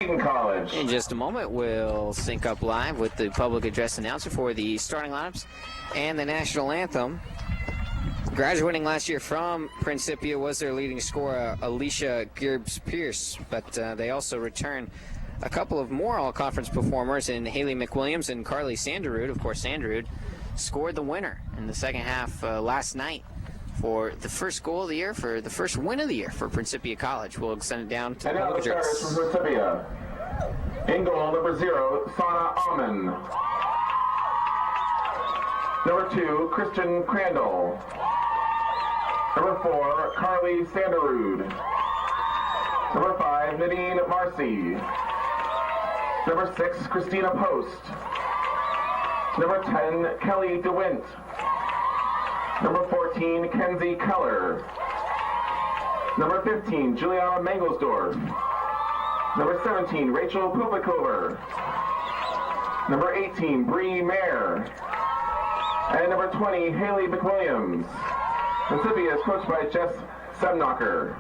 Wheaton College. In just a moment, we'll sync up live with the public address announcer for the starting lineups and the national anthem. Graduating last year from Principia was their leading scorer, Alicia Gibbs-Pierce, but they also return a couple of more all-conference performers in Haley McWilliams and Carly Sanderud. Of course, Sanderud scored the winner in the second half last night for the first goal of the year, for the first win of the year for Principia College. We'll send it down to the public address. And now the starters from Principia. In goal, number 0, Sana Aman. Number 2, Christian Crandall. Number 4, Carly Sanderud. Number 5, Nadine Marcy. Number 6, Christina Post. Number 10, Kelly DeWint. Number 14, Kenzie Keller. Number 15, Juliana Mangelsdorf. Number 17, Rachel Publicover. Number 18, Bree Mayer. And number 20, Haley McWilliams. Principia is coached by Jess Semnocker.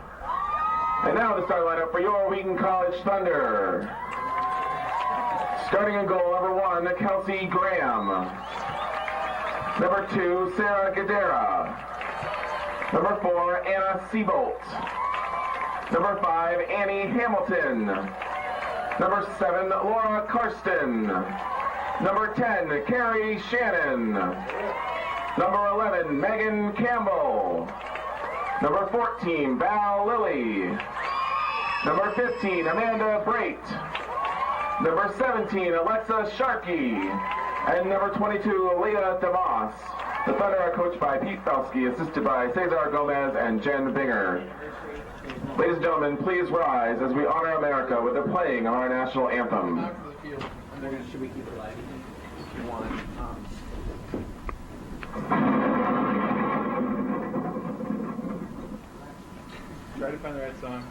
And now the starting lineup for your Wheaton College Thunder. Starting in goal, number 1, Kelsey Graham. Number 2, Sarah Gadera. Number 4, Anna Seabolt. Number 5, Annie Hamilton. Number 7, Laura Karsten. Number 10, Carrie Shannon. Number 11, Megan Campbell. Number 14, Val Lilly. Number 15, Amanda Brait. Number 17, Alexa Sharkey. And number 22, Leah DeMoss. The Thunder are coached by Pete Felsky, assisted by Cesar Gomez and Jen Binger. Ladies and gentlemen, please rise as we honor America with the playing of our national anthem. Should we keep it live if you want? Try to find the right song.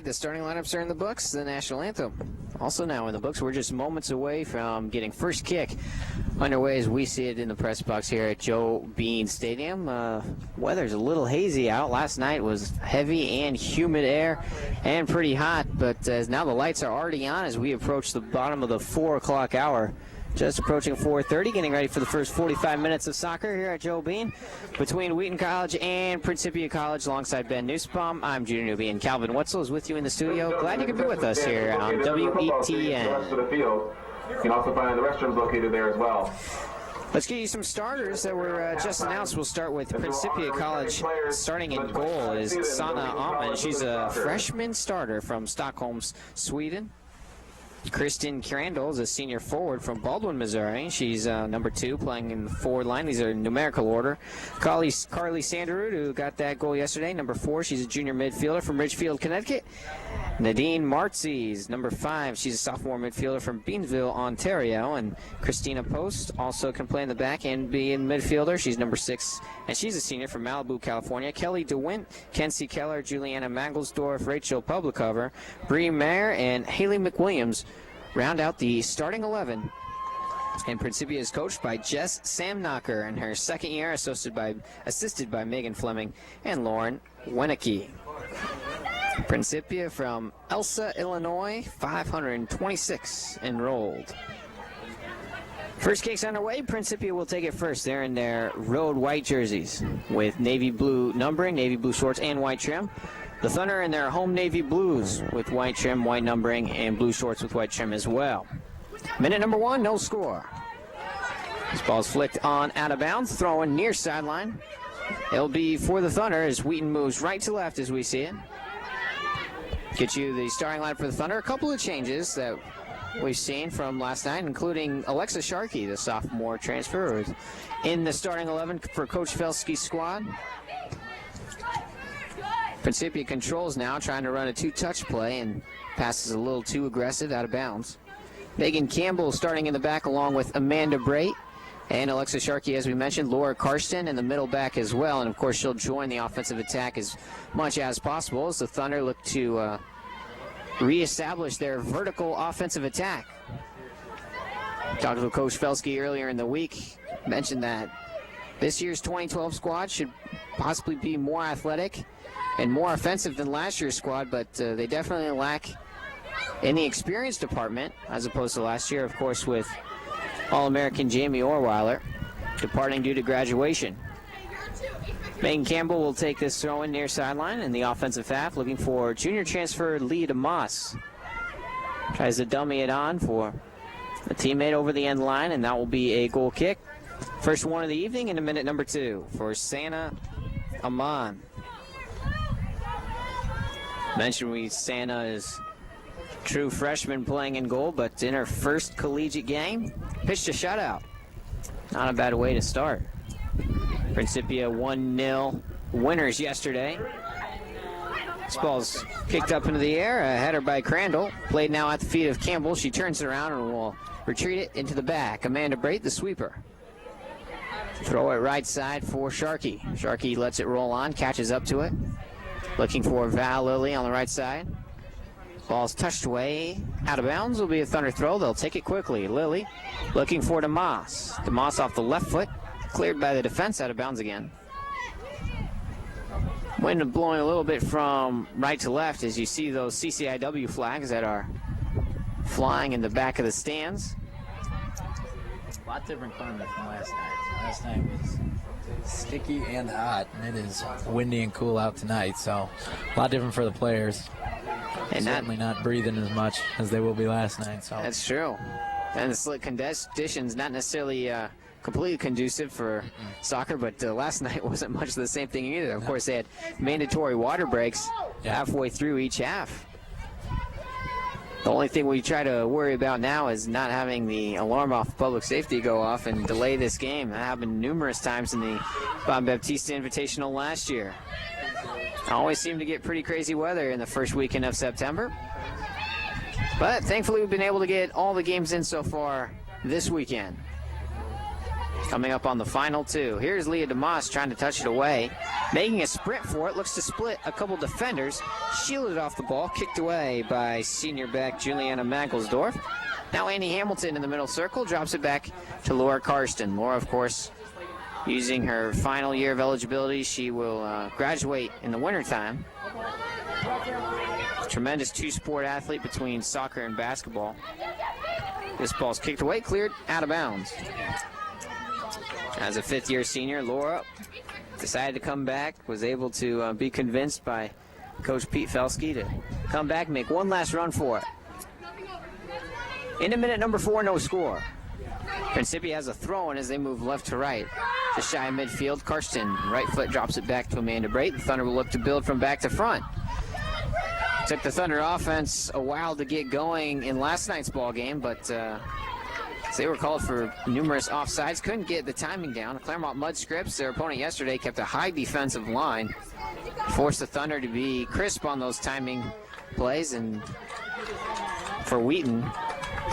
The starting lineups are in the books. The national anthem also now in the books. We're just moments away from getting first kick underway as we see it in the press box here at Joe Bean Stadium. Weather's a little hazy out. Last night was heavy and humid air and pretty hot, but now the lights are already on as we approach the bottom of the 4 o'clock hour. Just approaching 4:30, getting ready for the first 45 minutes of soccer here at Joe Bean between Wheaton College and Principia College alongside Ben Nussbaum. I'm Junior Newby, and Calvin Wetzel is with you in the studio. Glad you could be with us here on WETN. You can also find the restrooms located there as well. Let's get you some starters that were just announced. We'll start with Principia College. Starting in goal is Sana Aman. She's a freshman starter from Stockholm, Sweden. Kristen Crandall is a senior forward from Baldwin, Missouri. She's number 2, playing in the forward line. These are in numerical order. Carly Sanderud, who got that goal yesterday, number 4. She's a junior midfielder from Ridgefield, Connecticut. Nadine Martzies, number 5. She's a sophomore midfielder from Beansville, Ontario. And Christina Post also can play in the back and be in midfielder. She's number 6, and she's a senior from Malibu, California. Kelly DeWint, Kenzie Keller, Juliana Mangelsdorf, Rachel Publicover, Bree Mayer, and Haley McWilliams round out the starting 11. And Principia is coached by Jess Samknocker in her second year, assisted by Megan Fleming and Lauren Wenicky. Principia from Elsa, Illinois, 526 enrolled. First case underway. Principia will take it first. They're in their road white jerseys with navy blue numbering, navy blue shorts, and white trim. The Thunder in their home navy blues with white trim, white numbering, and blue shorts with white trim as well. Minute number 1, no score. This ball's flicked on out of bounds, throwing near sideline. It'll be for the Thunder as Wheaton moves right to left as we see it. Get you the starting line for the Thunder. A couple of changes that we've seen from last night, including Alexa Sharkey, the sophomore transfer, in the starting 11 for Coach Felsky's squad. Principia controls now, trying to run a two-touch play, and passes a little too aggressive, out of bounds. Megan Campbell starting in the back along with Amanda Brait. And Alexa Sharkey, as we mentioned, Laura Karsten in the middle back as well. And, of course, she'll join the offensive attack as much as possible as the Thunder look to reestablish their vertical offensive attack. Talked with Coach Felsky earlier in the week, mentioned that this year's 2012 squad should possibly be more athletic and more offensive than last year's squad, but they definitely lack in the experience department, as opposed to last year, of course, with All-American Jamie Orweiler departing due to graduation. Megan Campbell will take this throw in near sideline in the offensive half, looking for junior transfer Leah DeMoss. Tries to dummy it on for a teammate over the end line, and that will be a goal kick. First one of the evening in minute number 2 for Sana Aman. Mentioned Sana is true freshman playing in goal, but in her first collegiate game, pitched a shutout. Not a bad way to start. Principia 1-0 winners yesterday. This ball's kicked up into the air, a header by Crandall. Played now at the feet of Campbell. She turns it around and will retreat it into the back. Amanda Brait, the sweeper. Throw it right side for Sharkey. Sharkey lets it roll on, catches up to it. Looking for Val Lilly on the right side. Ball's touched away. Out of bounds will be a Thunder throw. They'll take it quickly. Lilly looking for DeMoss. DeMoss off the left foot. Cleared by the defense, out of bounds again. Wind blowing a little bit from right to left as you see those CCIW flags that are flying in the back of the stands. A lot different climate from last night. Last night was sticky and hot, and it is windy and cool out tonight, so a lot different for the players. And certainly not breathing as much as they will be last night. So that's true. And the slick conditions not necessarily completely conducive for soccer, but last night wasn't much the same thing either. Of course, they had mandatory water breaks halfway through each half. The only thing we try to worry about now is not having the alarm off public safety go off and delay this game. That happened numerous times in the Bob Baptista Invitational last year. Always seem to get pretty crazy weather in the first weekend of September. But thankfully we've been able to get all the games in so far this weekend. Coming up on the final 2. Here's Leah DeMoss trying to touch it away. Making a sprint for it. Looks to split a couple defenders. Shielded off the ball. Kicked away by senior back Juliana Mankelsdorf. Now Annie Hamilton in the middle circle. Drops it back to Laura Karsten. Laura, of course, using her final year of eligibility. She will graduate in the wintertime. Tremendous two-sport athlete between soccer and basketball. This ball's kicked away. Cleared out of bounds. As a fifth-year senior, Laura decided to come back, was able to be convinced by Coach Pete Felsky to come back and make one last run for it. Into minute number 4, no score. Principia has a throw-in as they move left to right. Just shy of midfield, Karsten, right foot drops it back to Amanda Brait. The Thunder will look to build from back to front. Took the Thunder offense a while to get going in last night's ball game, but they were called for numerous offsides. Couldn't get the timing down. Claremont Mudscripts, their opponent yesterday, kept a high defensive line. Forced the Thunder to be crisp on those timing plays. And for Wheaton,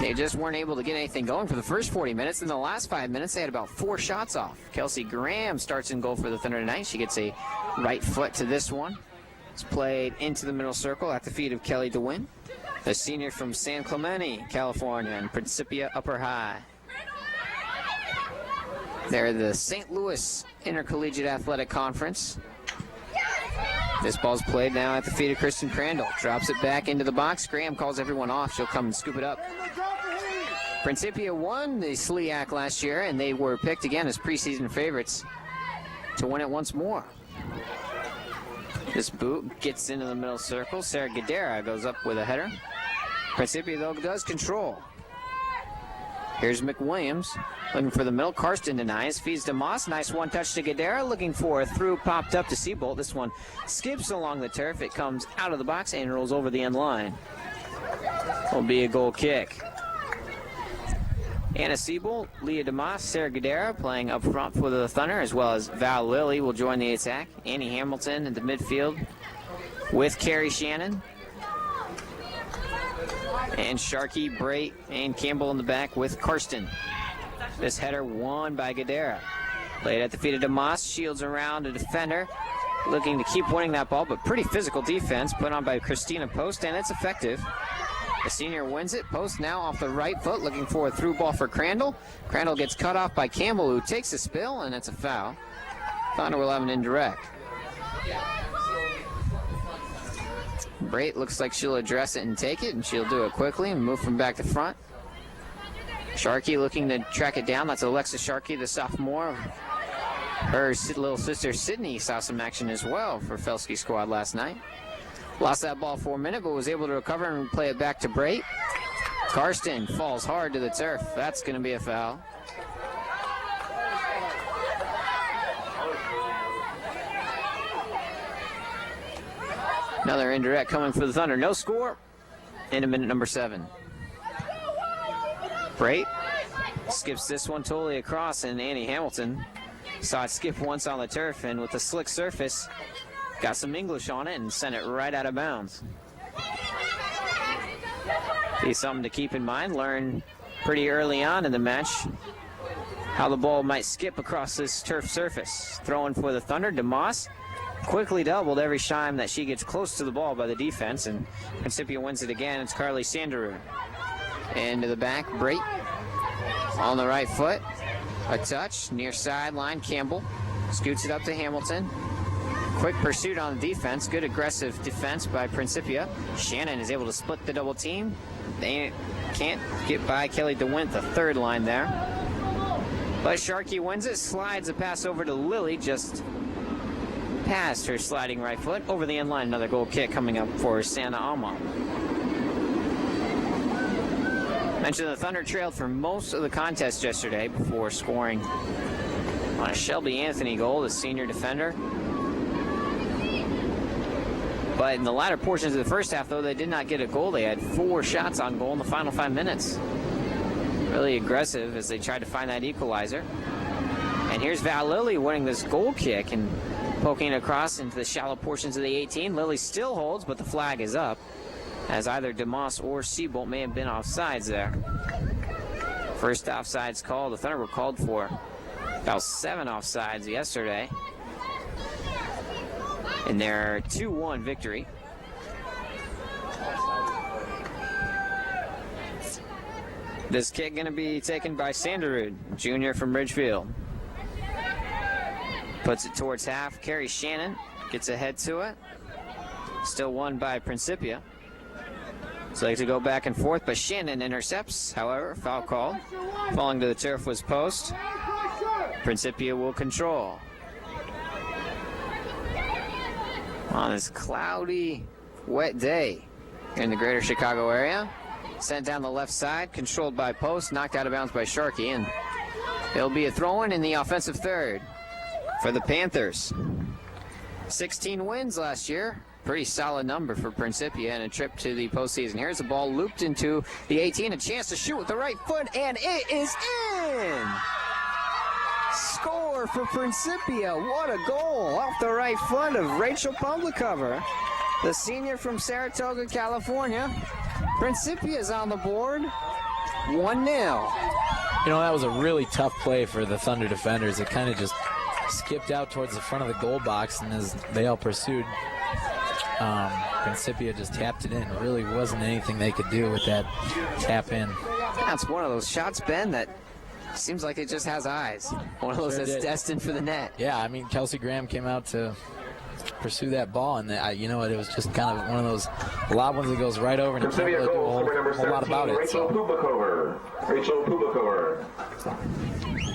they just weren't able to get anything going for the first 40 minutes. In the last 5 minutes, they had about 4 shots off. Kelsey Graham starts in goal for the Thunder tonight. She gets a right foot to this one. It's played into the middle circle at the feet of Kelly DeWin. the senior from San Clemente, California, and Principia Upper High. They're the St. Louis Intercollegiate Athletic Conference. This ball's played now at the feet of Kristen Crandall. Drops it back into the box. Graham calls everyone off. She'll come and scoop it up. Principia won the SLIAC last year, and they were picked again as preseason favorites to win it once more. This boot gets into the middle circle. Sarah Gadera goes up with a header. Principia, though, does control. Here's McWilliams looking for the middle. Karsten denies. Feeds to Moss. Nice one-touch to Gadera. Looking for a through. Popped up to Seabolt. This one skips along the turf. It comes out of the box and rolls over the end line. Will be a goal kick. Anna Seabolt, Leah DeMoss, Sarah Gadera playing up front for the Thunder, as well as Val Lilly will join the attack. Annie Hamilton in the midfield with Carrie Shannon. And Sharkey, Brait, and Campbell in the back with Karsten. This header won by Gadera. Played at the feet of DeMoss, shields around a defender. Looking to keep winning that ball, but pretty physical defense put on by Christina Post, and it's effective. The senior wins it. Post now off the right foot, looking for a through ball for Crandall. Crandall gets cut off by Campbell, who takes a spill, and it's a foul. Thunder will have an indirect. Brait looks like she'll address it and take it, and she'll do it quickly and move from back to front. Sharkey looking to track it down. That's Alexa Sharkey, the sophomore. Her little sister Sydney saw some action as well for Felske's squad last night. Lost that ball for a minute, but was able to recover and play it back to Brait. Karsten falls hard to the turf. That's going to be a foul. Another indirect coming for the Thunder. No score in minute number 7. Brait skips this one totally across, and Annie Hamilton saw it skip once on the turf, and with a slick surface, got some English on it and sent it right out of bounds. Be something to keep in mind. Learn pretty early on in the match how the ball might skip across this turf surface. Throwing for the Thunder, DeMoss quickly doubled every time that she gets close to the ball by the defense, and Principia wins it again. It's Carly Sanderud. Into the back, Brait on the right foot. A touch, near sideline, Campbell scoots it up to Hamilton. Quick pursuit on the defense. Good aggressive defense by Principia. Shannon is able to split the double team. They can't get by Kelly DeWint, the third line there. But Sharkey wins it, slides a pass over to Lilly, just past her sliding right foot, over the end line. Another goal kick coming up for Santa Alma. Mentioned the Thunder trailed for most of the contest yesterday before scoring on a Shelby Anthony goal, the senior defender. But in the latter portions of the first half, though, they did not get a goal. They had 4 shots on goal in the final 5 minutes. Really aggressive as they tried to find that equalizer. And here's Val Lilly winning this goal kick and poking it across into the shallow portions of the 18. Lilly still holds, but the flag is up, as either DeMoss or Seabolt may have been offsides there. First offsides call. The Thunder were called for about 7 offsides yesterday in their 2-1 victory. This kick going to be taken by Sanderud, junior from Ridgefield. Puts it towards half. Carrie Shannon gets ahead to it. Still won by Principia. So they like to go back and forth, but Shannon intercepts. However, foul called. Falling to the turf was Post. Principia will control. On this cloudy, wet day in the greater Chicago area. Sent down the left side, controlled by Post, knocked out of bounds by Sharkey, and it'll be a throw-in in the offensive third for the Panthers. 16 wins last year. Pretty solid number for Principia and a trip to the postseason. Here's the ball looped into the 18. A chance to shoot with the right foot, and it is in! Score for Principia. What a goal off the right foot of Rachel Publicover, the senior from Saratoga, California. Principia is on the board, 1-0. You know, that was a really tough play for the Thunder defenders. It kind of just skipped out towards the front of the goal box, and as they all pursued, Principia just tapped it in. Really wasn't anything they could do with that tap in. That's one of those shots, Ben, that seems like it just has eyes. One of those that's destined for the net. Yeah, I mean, Kelsey Graham came out to pursue that ball, and you know what, it was just kind of one of those lob ones that goes right over, and you can't really do a whole lot about it. Rachel Pubakover.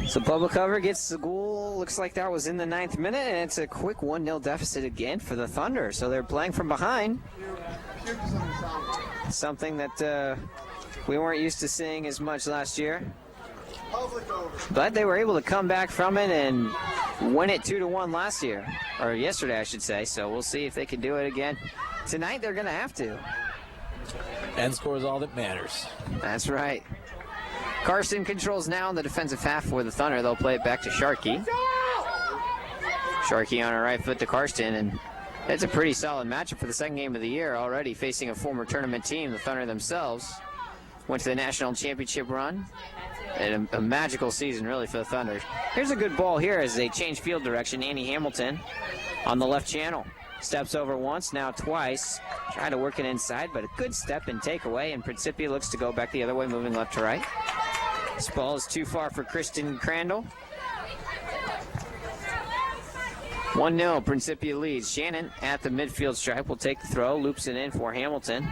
So Pubakover gets the goal. Looks like that was in the 9th minute, and it's a quick 1-0 deficit again for the Thunder. So they're playing from behind. Something that we weren't used to seeing as much last year. But they were able to come back from it and win it 2-1 last year, or yesterday, I should say. So we'll see if they can do it again. Tonight, they're going to have to. End score is all that matters. That's right. Karsten controls now in the defensive half for the Thunder. They'll play it back to Sharkey. Sharkey on her right foot to Karsten, and it's a pretty solid matchup for the second game of the year already, facing a former tournament team. The Thunder themselves went to the national championship run. And a magical season, really, for the Thunder. Here's a good ball here as they change field direction. Annie Hamilton on the left channel. Steps over once, now twice. Trying to work it inside, but a good step and takeaway. And Principia looks to go back the other way, moving left to right. This ball is too far for Kristen Crandall. 1-0, Principia leads. Shannon at the midfield stripe will take the throw, loops it in for Hamilton.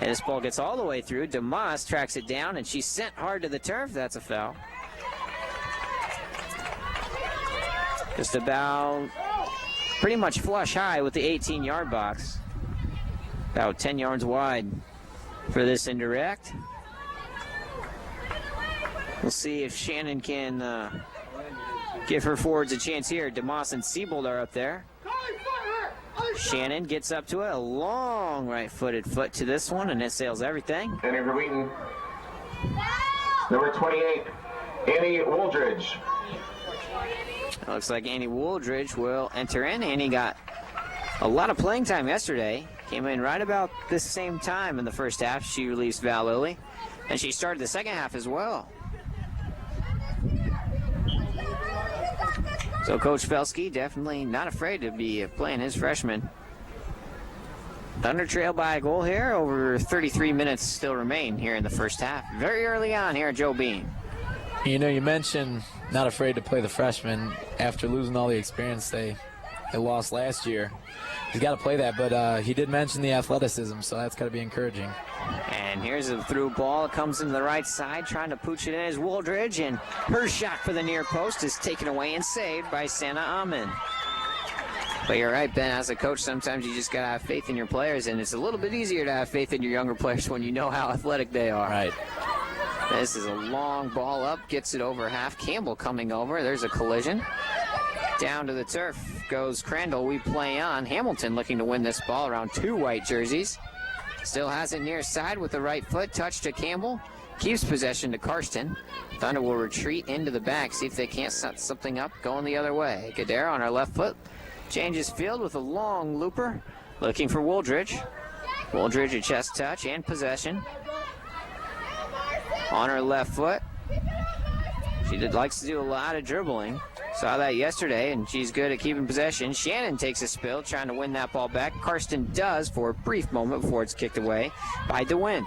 And this ball gets all the way through. DeMoss tracks it down, and she's sent hard to the turf. That's a foul. Just about pretty much flush high with the 18-yard box. About 10 yards wide for this indirect. We'll see if Shannon can give her forwards a chance here. DeMoss and Siebold are up there. Shannon gets up to it, a long right-footed foot to this one, and it sails everything. Entering for Wheaton. Number 28, Annie Wooldridge. It looks like Annie Wooldridge will enter in. Annie got a lot of playing time yesterday. Came in right about this same time in the first half. She released Val Lilly, and she started the second half as well. So Coach Felsky definitely not afraid to be playing his freshman. Thunder trail by a goal here. Over 33 minutes still remain here in the first half. Very early on here at Joe Bean. You know, you mentioned not afraid to play the freshmen after losing all the experience they lost last year. He's got to play that, but he did mention the athleticism, so that's got to be encouraging. And here's a through ball. It comes in the right side, trying to pooch it in is Wooldridge, and her shot for the near post is taken away and saved by Santa Amin. But you're right, Ben, as a coach, sometimes you just got to have faith in your players, and it's a little bit easier to have faith in your younger players when you know how athletic they are. Right. This is a long ball up, gets it over half. Campbell coming over. There's a collision. Down to the turf goes Crandall. We play on. Hamilton looking to win this ball around 2 white jerseys. Still has it near side with the right foot. Touch to Campbell. Keeps possession to Karsten. Thunder will retreat into the back. See if they can't set something up going the other way. Gadara on her left foot. Changes field with a long looper. Looking for Wooldridge. Wooldridge a chest touch and possession. On her left foot. She likes to do a lot of dribbling. Saw that yesterday, and she's good at keeping possession. Shannon takes a spill, trying to win that ball back. Karsten does for a brief moment before it's kicked away by DeWint.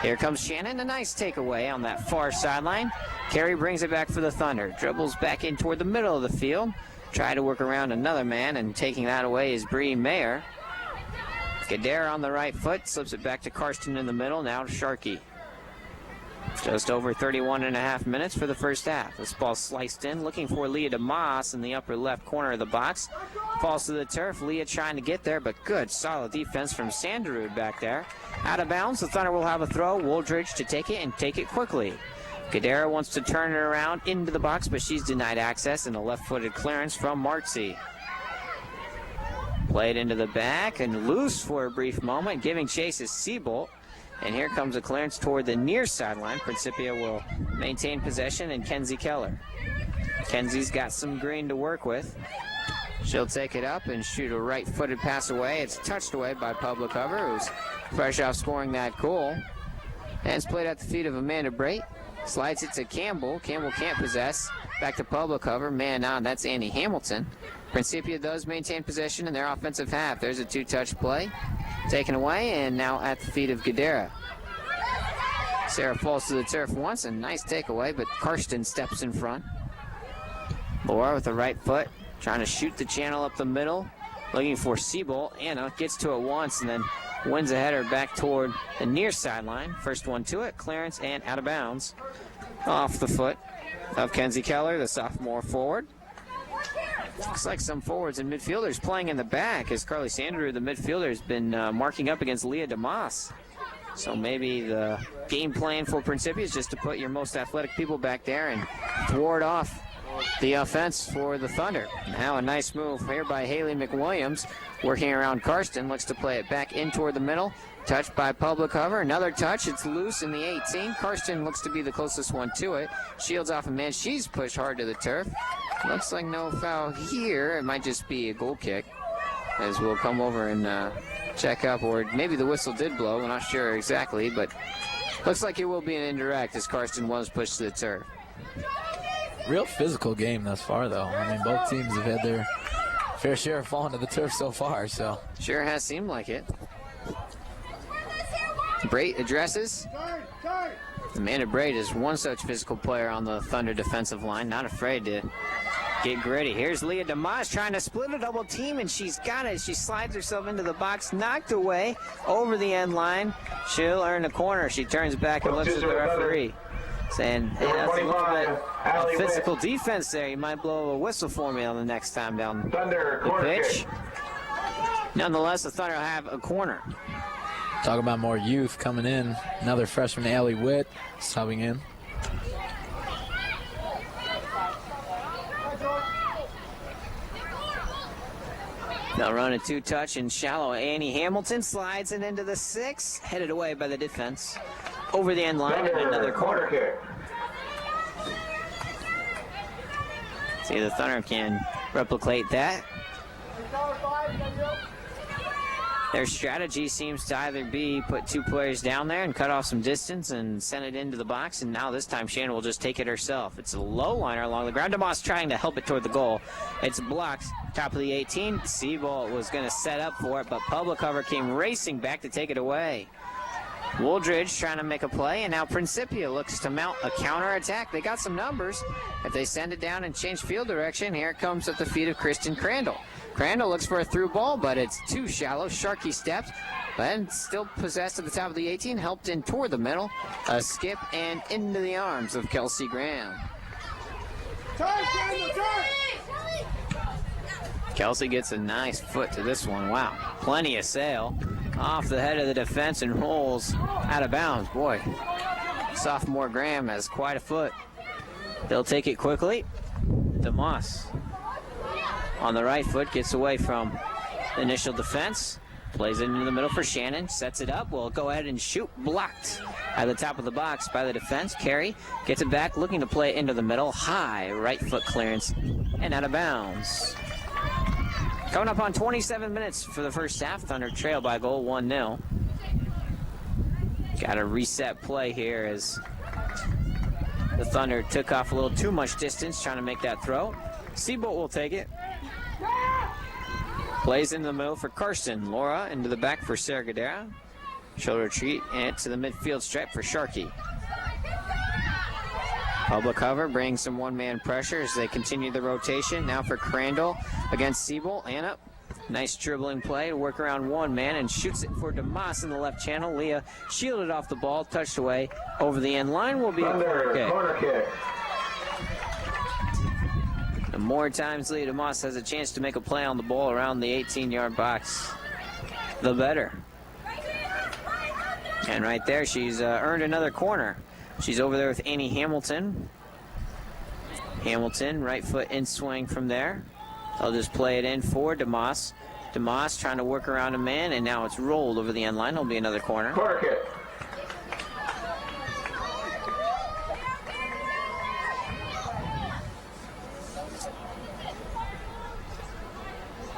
Here comes Shannon, a nice takeaway on that far sideline. Carey brings it back for the Thunder. Dribbles back in toward the middle of the field. Try to work around another man, and taking that away is Bree Mayer. Gadara on the right foot, slips it back to Karsten in the middle, now to Sharkey. Just over 31 and a half minutes for the first half. This ball sliced in, looking for Leah DeMoss in the upper left corner of the box. Falls to the turf. Leah trying to get there, but good, solid defense from Sanderud back there. Out of bounds, the Thunder will have a throw. Wooldridge to take it and take it quickly. Gadara wants to turn it around into the box, but she's denied access, and a left-footed clearance from Martzi. Played into the back and loose for a brief moment, giving chase is Siebold. And here comes a clearance toward the near sideline. Principia will maintain possession, and Kenzie Keller. Kenzie's got some green to work with. She'll take it up and shoot a right-footed pass away. It's touched away by Pubakover, who's fresh off scoring that goal. And it's played at the feet of Amanda Brait. Slides it to Campbell. Campbell can't possess. Back to Pubakover. Man on, that's Annie Hamilton. Principia does maintain possession in their offensive half. There's a two-touch play taken away, and now at the feet of Gadara. Sarah falls to the turf once, and nice takeaway, but Karsten steps in front. Laura with the right foot, trying to shoot the channel up the middle, looking for Siebel. Anna gets to it once and then wins a header back toward the near sideline. First one to it, clearance and out of bounds. Off the foot of Kenzie Keller, the sophomore forward. Looks like some forwards and midfielders playing in the back as Carly Sanderud, the midfielder, has been marking up against Leah DeMoss. So maybe the game plan for Principia is just to put your most athletic people back there and thwart off the offense for the Thunder. Now a nice move here by Haley McWilliams, working around Karsten, looks to play it back in toward the middle. Touched by Publicover, another touch, it's loose in the 18. Karsten looks to be the closest one to it. Shields off a man, she's pushed hard to the turf. Looks like no foul here, it might just be a goal kick, as we'll come over and check up, or maybe the whistle did blow, we're not sure exactly, but looks like it will be an indirect as Karsten was pushed to the turf. Real physical game thus far, though. I mean, both teams have had their fair share of falling to the turf so far, so. Sure has seemed like it. Brait addresses. Amanda Brait is one such physical player on the Thunder defensive line, not afraid to get gritty. Here's Leah DeMoss trying to split a double team, and she's got it. She slides herself into the box, knocked away over the end line. She'll earn the corner. She turns back and looks at the referee, saying, hey, that's a little bit of physical defense there. You might blow a whistle for me on the next time down the pitch. Nonetheless, the Thunder have a corner. Talk about more youth coming in. Another freshman, Allie Witt, subbing in. They'll run a two-touch and shallow. Annie Hamilton slides it into the 6, headed away by the defense. Over the end line and another corner kick. See, the Thunder can replicate that. Their strategy seems to either be put two players down there and cut off some distance and send it into the box, and now this time Shannon will just take it herself. It's a low liner along the ground. DeMoss trying to help it toward the goal. It's blocked. Top of the 18. Siebel was going to set up for it, but Publicover came racing back to take it away. Wooldridge trying to make a play, and now Principia looks to mount a counterattack. They got some numbers. If they send it down and change field direction, here it comes at the feet of Kristen Crandall. Crandall looks for a through ball, but it's too shallow. Sharkey steps, but still possessed at the top of the 18, helped in toward the middle. A skip and into the arms of Kelsey Graham. Kelsey gets a nice foot to this one. Wow, plenty of sail. Off the head of the defense and rolls out of bounds. Boy, sophomore Graham has quite a foot. They'll take it quickly. DeMoss on the right foot gets away from the initial defense. Plays it into the middle for Shannon. Sets it up. Will go ahead and shoot. Blocked at the top of the box by the defense. Carey gets it back, looking to play it into the middle. High right foot clearance and out of bounds. Coming up on 27 minutes for the first half. Thunder trail by a goal, 1-0. Got a reset play here as the Thunder took off a little too much distance trying to make that throw. Seabolt will take it. Plays into the middle for Karsten. Laura into the back for Sarah Gadara. Shoulder retreat and to the midfield stripe for Sharkey. Publicover brings some one-man pressure as they continue the rotation. Now for Crandall against Siebel. Anna, nice dribbling play to work around one man and shoots it for DeMoss in the left channel. Leah shielded off the ball, touched away over the end line. Will be a corner kick. The more times Leah DeMoss has a chance to make a play on the ball around the 18-yard box, the better. And right there, she's earned another corner. She's over there with Annie Hamilton. Hamilton, right foot in swing from there. They'll just play it in for DeMoss. DeMoss trying to work around a man, and now it's rolled over the end line. It'll be another corner. Corner kick.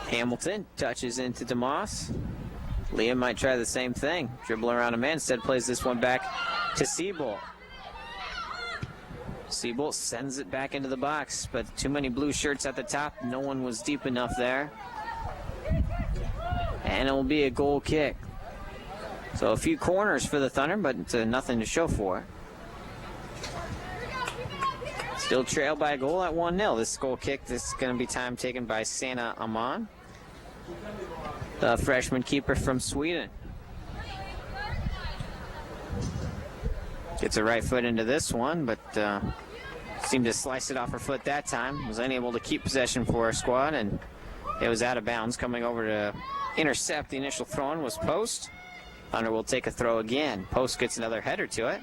Hamilton touches into DeMoss. Leah might try the same thing. Dribble around a man. Instead plays this one back to Siebel. Siebold sends it back into the box, but too many blue shirts at the top. No one was deep enough there. And it will be a goal kick. So a few corners for the Thunder, but nothing to show for it. Still trailed by a goal at 1-0. This goal kick, this is going to be time taken by Sana Aman, the freshman keeper from Sweden. Gets a right foot into this one, but seemed to slice it off her foot that time. Was unable to keep possession for her squad, and it was out of bounds. Coming over to intercept the initial throw-in was Post. Thunder will take a throw again. Post gets another header to it.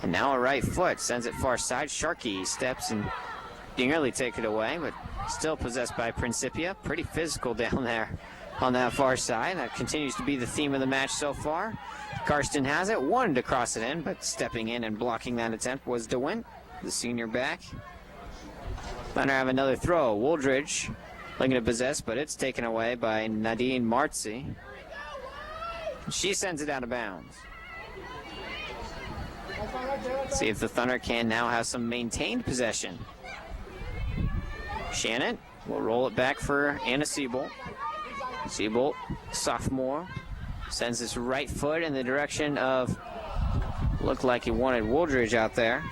And now a right foot sends it far side. Sharkey steps and nearly take it away, but still possessed by Principia. Pretty physical down there on that far side. That continues to be the theme of the match so far. Karsten has it, wanted to cross it in, but stepping in and blocking that attempt was DeWint, the senior back. Thunder have another throw. Wooldridge looking to possess, but it's taken away by Nadine Marzi. She sends it out of bounds. See if the Thunder can now have some maintained possession. Shannon will roll it back for Anna Siebold. Siebold, sophomore, sends his right foot in the direction of, looked like he wanted Wooldridge out there.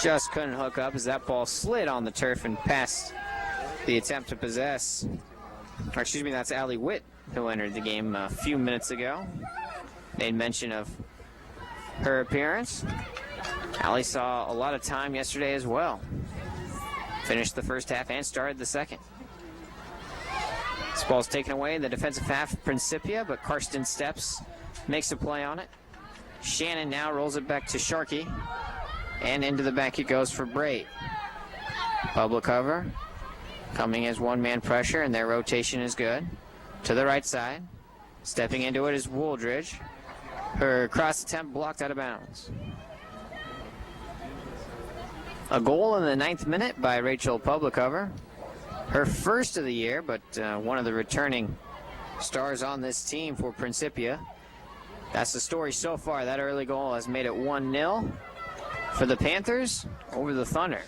Just couldn't hook up as that ball slid on the turf and past the attempt to possess. Or excuse me, that's Allie Witt who entered the game a few minutes ago. Made mention of her appearance. Allie saw a lot of time yesterday as well. Finished the first half and started the second. This ball's taken away in the defensive half of Principia, but Karsten steps, makes a play on it. Shannon now rolls it back to Sharkey, and into the back it goes for Brait. Public cover, coming as one-man pressure, and their rotation is good. To the right side, stepping into it is Wooldridge. Her cross attempt blocked out of bounds. A goal in the 9th minute by Rachel Publicover. Her first of the year, but one of the returning stars on this team for Principia. That's the story so far. That early goal has made it 1-0 for the Panthers over the Thunder.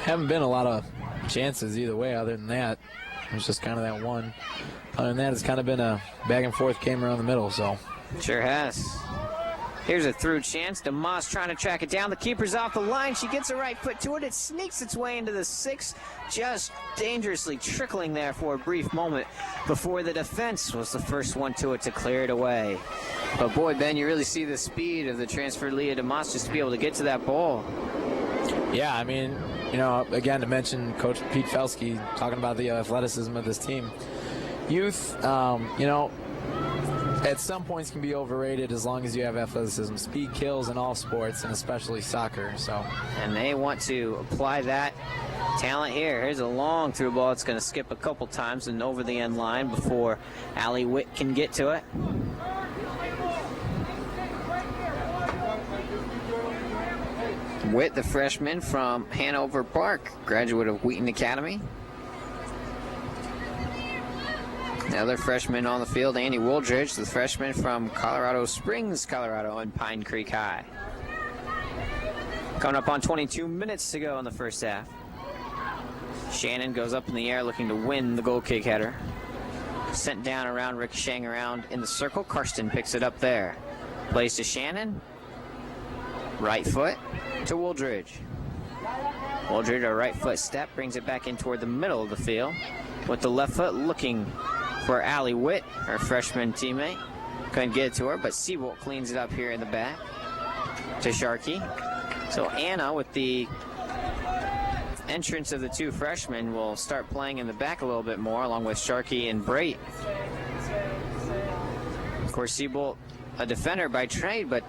Haven't been a lot of chances either way other than that. It was just kind of that one. Other than that, it's kind of been a back and forth game around the middle, so. Sure has. Here's a through chance. DeMoss trying to track it down. The keeper's off the line. She gets a right foot to it. It sneaks its way into the 6. Just dangerously trickling there for a brief moment before the defense was the first one to it to clear it away. But boy, Ben, you really see the speed of the transfer Leah DeMoss just to be able to get to that ball. Yeah, I mean, you know, again, to mention Coach Pete Felsky talking about the athleticism of this team. Youth, you know, at some points can be overrated as long as you have athleticism. Speed kills in all sports, and especially soccer. So, and they want to apply that talent here. Here's a long through ball. It's going to skip a couple times and over the end line before Allie Witt can get to it. Witt, the freshman from Hanover Park, graduate of Wheaton Academy. Another freshman on the field, Andy Wooldridge, the freshman from Colorado Springs, Colorado, and Pine Creek High. Coming up on 22 minutes to go in the first half. Shannon goes up in the air looking to win the goal kick header. Sent down around, ricocheting around in the circle. Karsten picks it up there. Plays to Shannon. Right foot to Wooldridge. Wooldridge, a right foot step, brings it back in toward the middle of the field. With the left foot looking for Allie Witt, her freshman teammate. Couldn't get it to her, but Siebold cleans it up here in the back to Sharkey. So Anna, with the entrance of the two freshmen, will start playing in the back a little bit more, along with Sharkey and Brait. Of course, Siebold, a defender by trade, but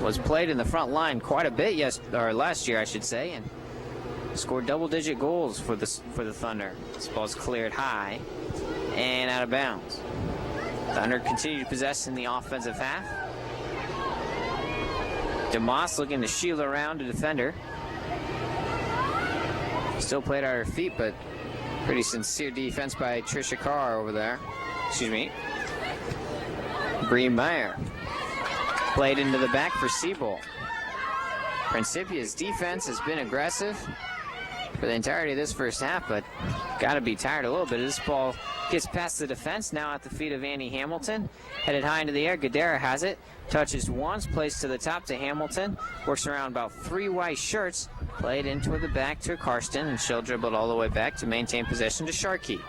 was played in the front line quite a bit last year, I should say, and scored double-digit goals for the Thunder. This ball's cleared high and out of bounds. Thunder continue to possess in the offensive half. DeMoss looking to shield around a defender. Still played at her feet, but pretty sincere defense by Trisha Carr over there. Excuse me. Bree Meyer. Played into the back for Siebold. Principia's defense has been aggressive for the entirety of this first half, but got to be tired a little bit. This ball gets past the defense, now at the feet of Annie Hamilton. Headed high into the air, Gadara has it. Touches once, plays to the top to Hamilton. Works around about 3 white shirts. Played into the back to Karsten, and she'll dribble it all the way back to maintain possession to Sharkey.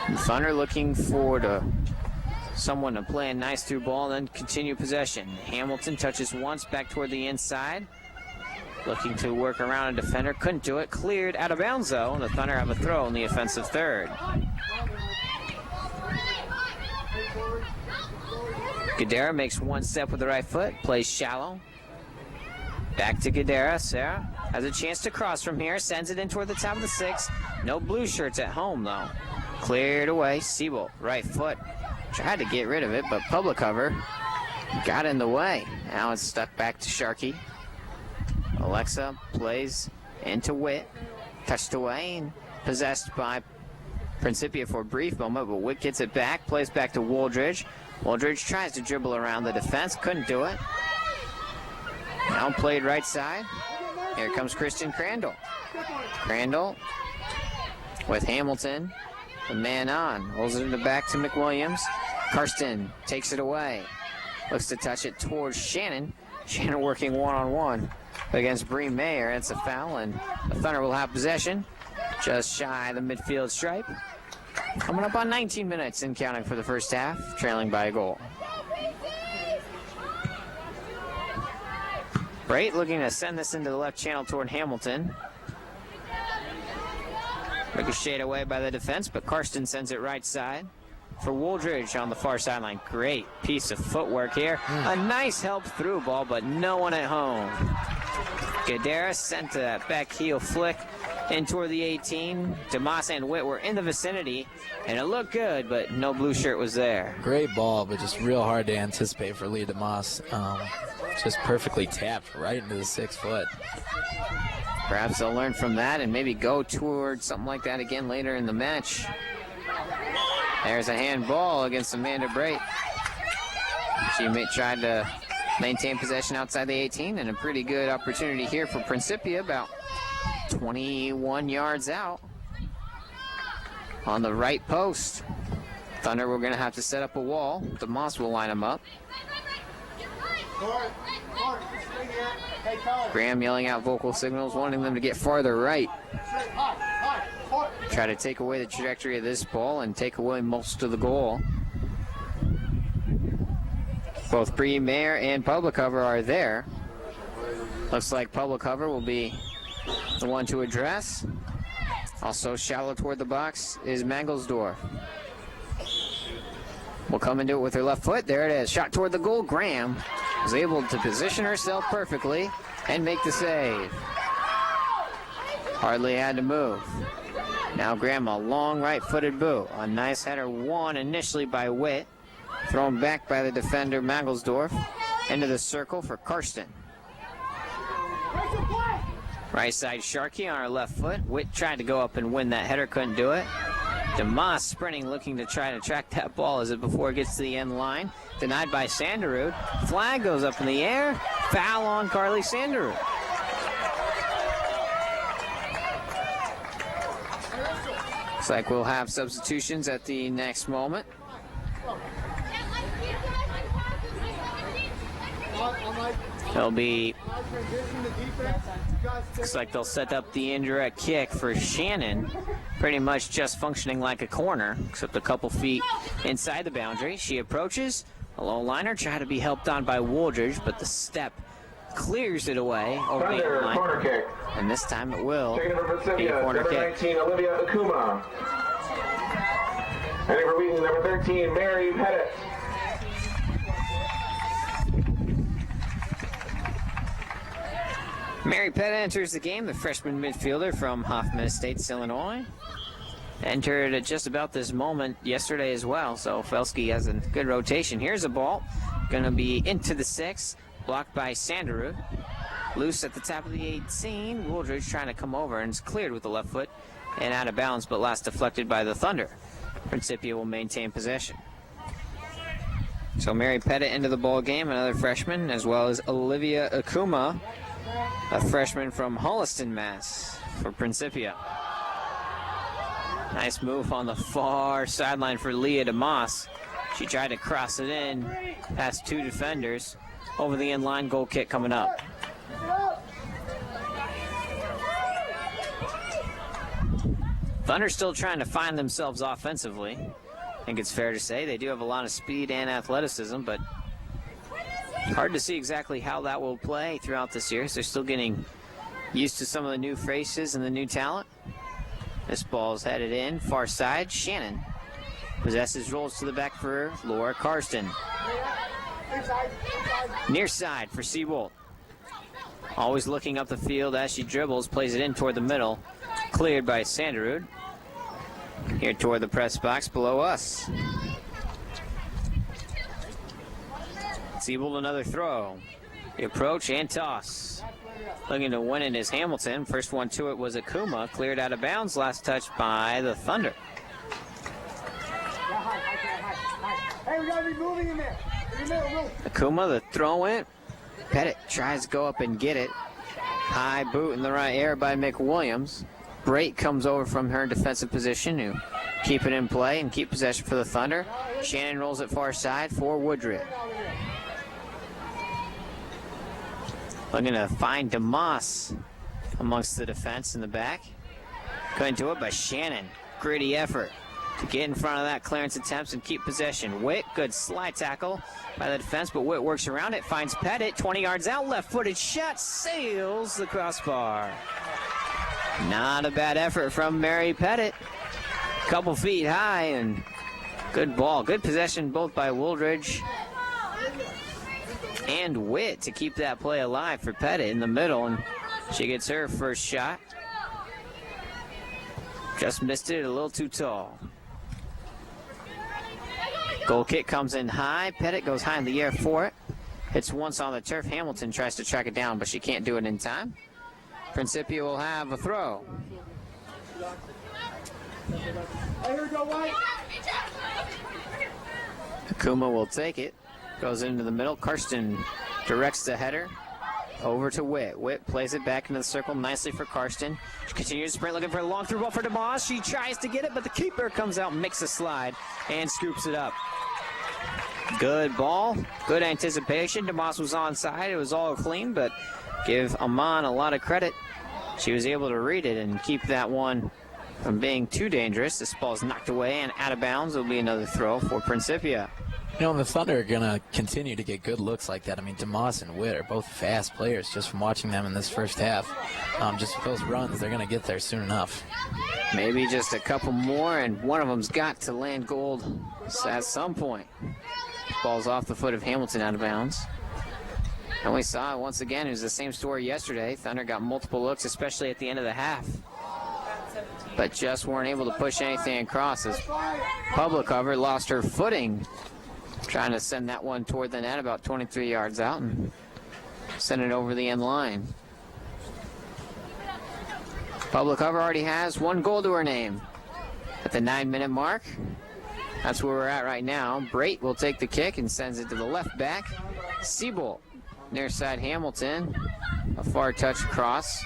The Thunder looking for someone to play a nice through ball and then continue possession. Hamilton touches once back toward the inside. Looking to work around a defender. Couldn't do it. Cleared out of bounds, though, and the Thunder have a throw in the offensive third. Gadara makes one step with the right foot. Plays shallow. Back to Gadara. Sarah has a chance to cross from here. Sends it in toward the top of the 6. No blue shirts at home, though. Cleared away. Siebel, right foot. Tried to get rid of it, but public cover got in the way. Now it's stuck back to Sharkey. Alexa plays into Witt. Touched away and possessed by Principia for a brief moment, but Witt gets it back. Plays back to Wooldridge. Wooldridge tries to dribble around the defense. Couldn't do it. Now played right side. Here comes Kristen Crandall. Crandall with Hamilton. The man on. Holds it in the back to McWilliams. Karsten takes it away. Looks to touch it towards Shannon. Shannon working one-on-one against Bree Mayer. It's a foul, and the Thunder will have possession just shy of the midfield stripe. Coming up on 19 minutes and counting for the first half, trailing by a goal. Brait looking to send this into the left channel toward Hamilton. Ricocheted away by the defense, but Karsten sends it right side for Wooldridge on the far sideline. Great piece of footwork here. A nice help through ball, but no one at home. Gadara sent that back heel flick in toward the 18. DeMoss and Witt were in the vicinity, and it looked good, but no blue shirt was there. Great ball, but just real hard to anticipate for Leah DeMoss. Just perfectly tapped right into the 6 foot. Perhaps they'll learn from that and maybe go toward something like that again later in the match. There's a handball against Amanda Brait. She tried to maintain possession outside the 18, and a pretty good opportunity here for Principia, about 21 yards out on the right post. Thunder, we're going to have to set up a wall. DeMoss will line them up. Graham yelling out vocal signals, wanting them to get farther right. Try to take away the trajectory of this ball and take away most of the goal. Both Bree Mayer and public cover are there. Looks like public cover will be the one to address. Also shallow toward the box is Mangelsdorf. Will come into it with her left foot. There it is. Shot toward the goal. Graham was able to position herself perfectly and make the save. Hardly had to move. Now Graham, a long right-footed boot. A nice header won initially by Witt. Thrown back by the defender Mangelsdorf into the circle for Karsten. Right side Sharkey on her left foot. Witt tried to go up and win that header, couldn't do it. DeMoss sprinting, looking to try to track that ball as it before it gets to the end line. Denied by Sanderud. Flag goes up in the air. Foul on Carly Sanderud. Looks like we'll have substitutions at the next moment. It'll be, looks like they'll set up the indirect kick for Shannon, pretty much just functioning like a corner, except a couple feet inside the boundary. She approaches, a low liner, tried to be helped on by Wooldridge, but the step clears it away over the line. Corner kick. And this time it will be a Principia, corner number kick. 19, Olivia Akuma. And for Wheaton, number 13, Mary Pettit. Mary Pettit enters the game, the freshman midfielder from Hoffman Estates, Illinois. Entered at just about this moment yesterday as well, so Felsky has a good rotation. Here's a ball, going to be into the 6, blocked by Sanderud. Loose at the top of the 18, Wooldridge trying to come over, and it's cleared with the left foot and out of bounds, but last deflected by the Thunder. Principia will maintain possession. So Mary Pettit into the ball game, another freshman, as well as Olivia Akuma, a freshman from Holliston, Mass, for Principia. Nice move on the far sideline for Leah DeMoss. She tried to cross it in past two defenders. Over the in-line, goal kick coming up. Thunder still trying to find themselves offensively. I think it's fair to say they do have a lot of speed and athleticism, but hard to see exactly how that will play throughout this year. So they're still getting used to some of the new faces and the new talent. This ball's headed in, far side. Shannon possesses, rolls to the back for Laura Karsten. Near side for Seabolt. Always looking up the field as she dribbles, plays it in toward the middle. Cleared by Sanderud. Here toward the press box below us. Seabolt another throw. The approach and toss. Looking to win it is Hamilton. First one to it was Akuma. Cleared out of bounds. Last touch by the Thunder. Hey, we gotta be moving in there. Akuma, the throw in. Pettit tries to go up and get it. High boot in the right air by McWilliams. Brate comes over from her defensive position to keep it in play and keep possession for the Thunder. Shannon rolls it far side for Woodruff. Looking to find DeMoss amongst the defense in the back. Going to it by Shannon. Gritty effort to get in front of that clearance attempts and keep possession. Witt, good slide tackle by the defense, but Witt works around it, finds Pettit, 20 yards out, left-footed shot, sails the crossbar. Not a bad effort from Mary Pettit. Couple feet high and good ball. Good possession both by Wooldridge and Witt to keep that play alive for Pettit in the middle, and she gets her first shot. Just missed it a little too tall. Goal kick comes in high. Pettit goes high in the air for it. Hits once on the turf. Hamilton tries to track it down, but she can't do it in time. Principia will have a throw. Akuma will take it. Goes into the middle. Karsten directs the header over to Witt. Witt plays it back into the circle nicely for Karsten. She continues to sprint, looking for a long through ball for DeMoss. She tries to get it, but the keeper comes out, makes a slide, and scoops it up. Good ball. Good anticipation. DeMoss was onside. It was all clean, but give Amon a lot of credit. She was able to read it and keep that one from being too dangerous. This ball's knocked away and out of bounds. It'll be another throw for Principia. You know, the Thunder are going to continue to get good looks like that. I mean, DeMoss and Witt are both fast players just from watching them in this first half. Just with those runs, they're going to get there soon enough. Maybe just a couple more, and one of them's got to land gold at some point. Ball's off the foot of Hamilton out of bounds. And we saw it once again. It was the same story yesterday. Thunder got multiple looks, especially at the end of the half, but just weren't able to push anything across as Public Cover lost her footing trying to send that one toward the net about 23 yards out and send it over the end line. Public Cover already has one goal to her name at the 9-minute mark. That's where we're at right now. Brate will take the kick and sends it to the left back. Seabolt, near side Hamilton, a far touch across.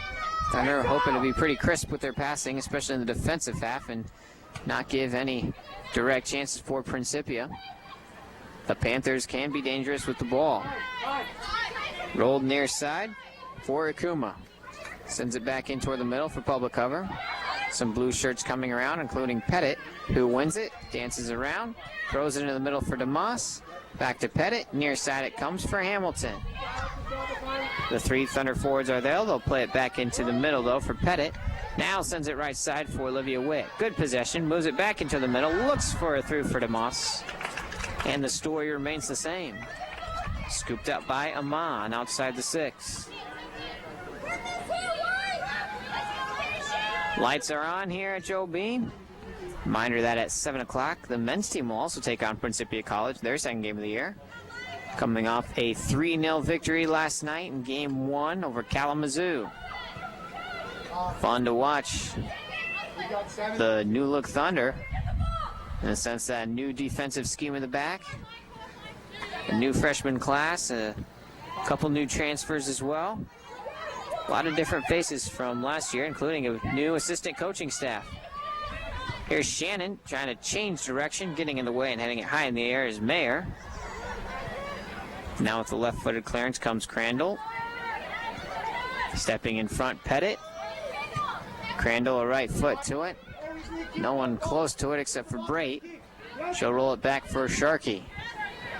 Thunder hoping to be pretty crisp with their passing, especially in the defensive half, and not give any direct chances for Principia. The Panthers can be dangerous with the ball. Rolled near side for Akuma. Sends it back in toward the middle for Public Cover. Some blue shirts coming around, including Pettit, who wins it, dances around, throws it into the middle for DeMoss. Back to Pettit. Near side it comes for Hamilton. The three Thunder forwards are there. They'll play it back into the middle, though, for Pettit. Now sends it right side for Olivia Witt. Good possession. Moves it back into the middle. Looks for a through for DeMoss. And the story remains the same. Scooped up by Amon outside the 6. Lights are on here at Joe Bean. Reminder that at 7 o'clock, the men's team will also take on Principia College, their second game of the year. Coming off a 3-0 victory last night in Game 1 over Kalamazoo. Fun to watch the new-look Thunder, in the sense that new defensive scheme in the back. a new freshman class, a couple new transfers as well. A lot of different faces from last year, including a new assistant coaching staff. Here's Shannon trying to change direction, getting in the way and heading it high in the air is Mayer. Now with the left-footed clearance comes Crandall. Stepping in front, Pettit. Crandall a right foot to it. No one close to it except for Brait. She'll roll it back for Sharkey.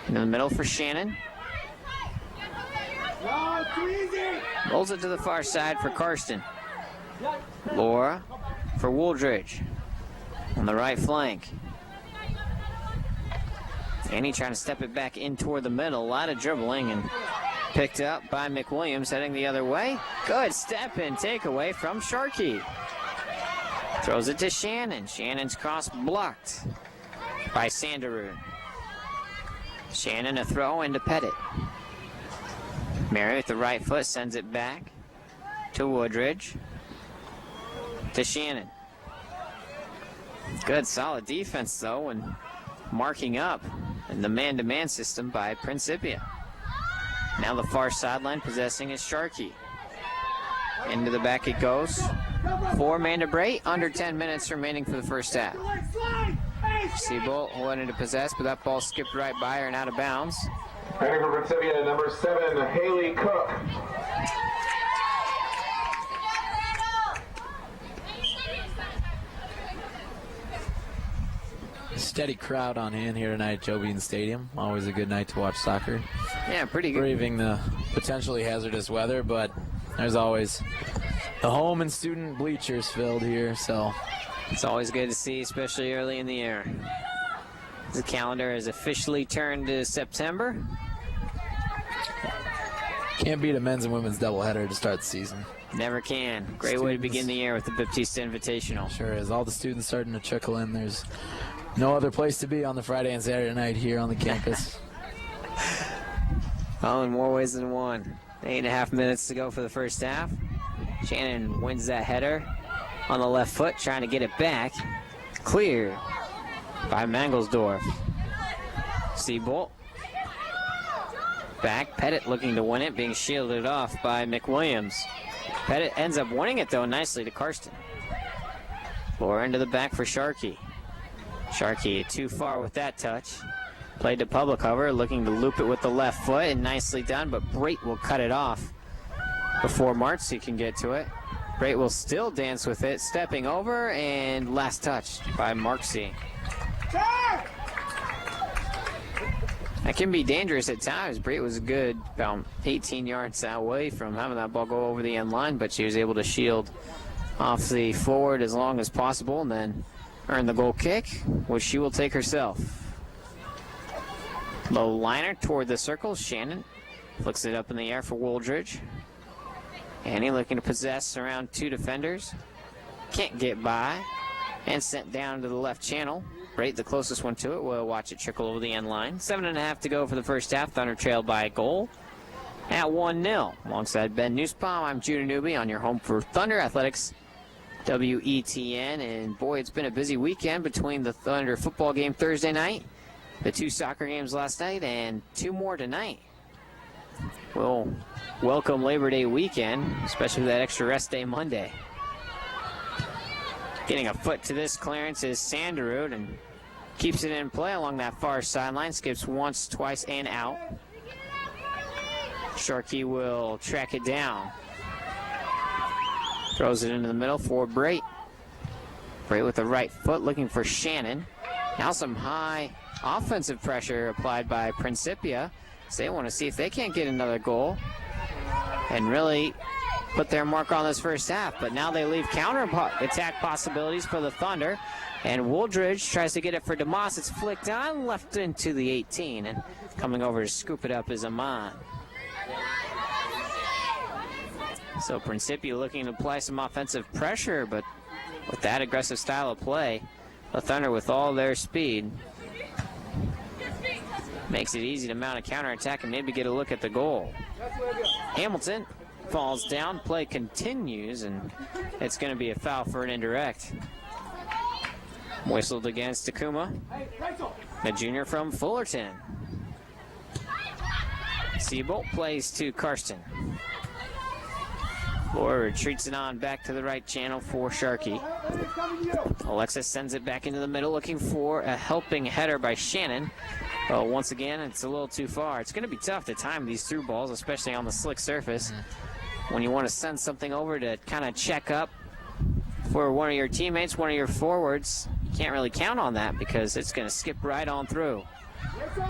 In the middle for Shannon. Rolls it to the far side for Karsten. Laura for Wooldridge on the right flank. Annie trying to step it back in toward the middle. A lot of dribbling and picked up by McWilliams heading the other way. Good step in takeaway from Sharkey. Throws it to Shannon. Shannon's cross blocked by Sanderud. Shannon a throw into Pettit. Mary with the right foot sends it back to Woodridge. To Shannon. Good solid defense though, and marking up in the man-to-man system by Principia. Now the far sideline possessing is Sharkey. Into the back it goes. For Amanda Brait, under 10 minutes remaining for the first half. Seabolt wanted to possess, but that ball skipped right by her and out of bounds. Heading for Principia, number 7, Haley Cook. Steady crowd on hand here tonight at Joe Bean Stadium. Always a good night to watch soccer. Yeah, pretty good. Braving the potentially hazardous weather, but there's always the home and student bleachers filled here, so it's always good to see, especially early in the year. The calendar has officially turned to September. Can't beat a men's and women's doubleheader to start the season. Never can. Great way to begin the year with the Baptista Invitational. Sure is. All the students starting to trickle in. There's no other place to be on the Friday and Saturday night here on the campus. Oh, in more ways than one. 8.5 minutes to go for the first half. Shannon wins that header on the left foot, trying to get it back. Cleared by Mangelsdorf. Seabolt. Back. Pettit looking to win it, being shielded off by McWilliams. Pettit ends up winning it, though, nicely to Karsten. Laura into the back for Sharkey. Sharkey too far with that touch. Played to Publicover, looking to loop it with the left foot, and nicely done, but Brait will cut it off before Marcy can get to it. Brait will still dance with it, stepping over, and last touch by Marcy. That can be dangerous at times. Brait was good, about 18 yards away from having that ball go over the end line, but she was able to shield off the forward as long as possible and then earn the goal kick, which she will take herself. Low liner toward the circle. Shannon flicks it up in the air for Wooldridge. Annie looking to possess around 2 defenders. Can't get by. And sent down to the left channel. Brait, the closest one to it. We'll watch it trickle over the end line. 7.5 to go for the first half. Thunder trailed by a goal at 1-0. Alongside Ben Nussbaum, I'm Judah Newby on your home for Thunder Athletics, WETN. And boy, it's been a busy weekend between the Thunder football game Thursday night, the 2 soccer games last night, and 2 more tonight. We'll welcome Labor Day weekend, especially that extra rest day Monday. Getting a foot to this clearance is Sanderud and keeps it in play along that far sideline. Skips once, twice, and out. Sharkey will track it down. Throws it into the middle for Brait. Brait with the right foot looking for Shannon. Now some high offensive pressure applied by Principia. So they want to see if they can't get another goal and really put their mark on this first half. But now they leave counter-attack possibilities for the Thunder. And Wooldridge tries to get it for DeMoss. It's flicked on, left into the 18. And coming over to scoop it up is Amon. So Principia looking to apply some offensive pressure, but with that aggressive style of play, the Thunder with all their speed makes it easy to mount a counterattack and maybe get a look at the goal. Hamilton falls down, play continues, and it's going to be a foul for an indirect. Whistled against Takuma, the junior from Fullerton. Seabolt plays to Karsten. Laura retreats it on back to the right channel for Sharkey. Alexis sends it back into the middle, looking for a helping header by Shannon. Once again, it's a little too far. It's going to be tough to time these through balls, especially on the slick surface. When you want to send something over to kind of check up for one of your teammates, one of your forwards, you can't really count on that because it's going to skip right on through.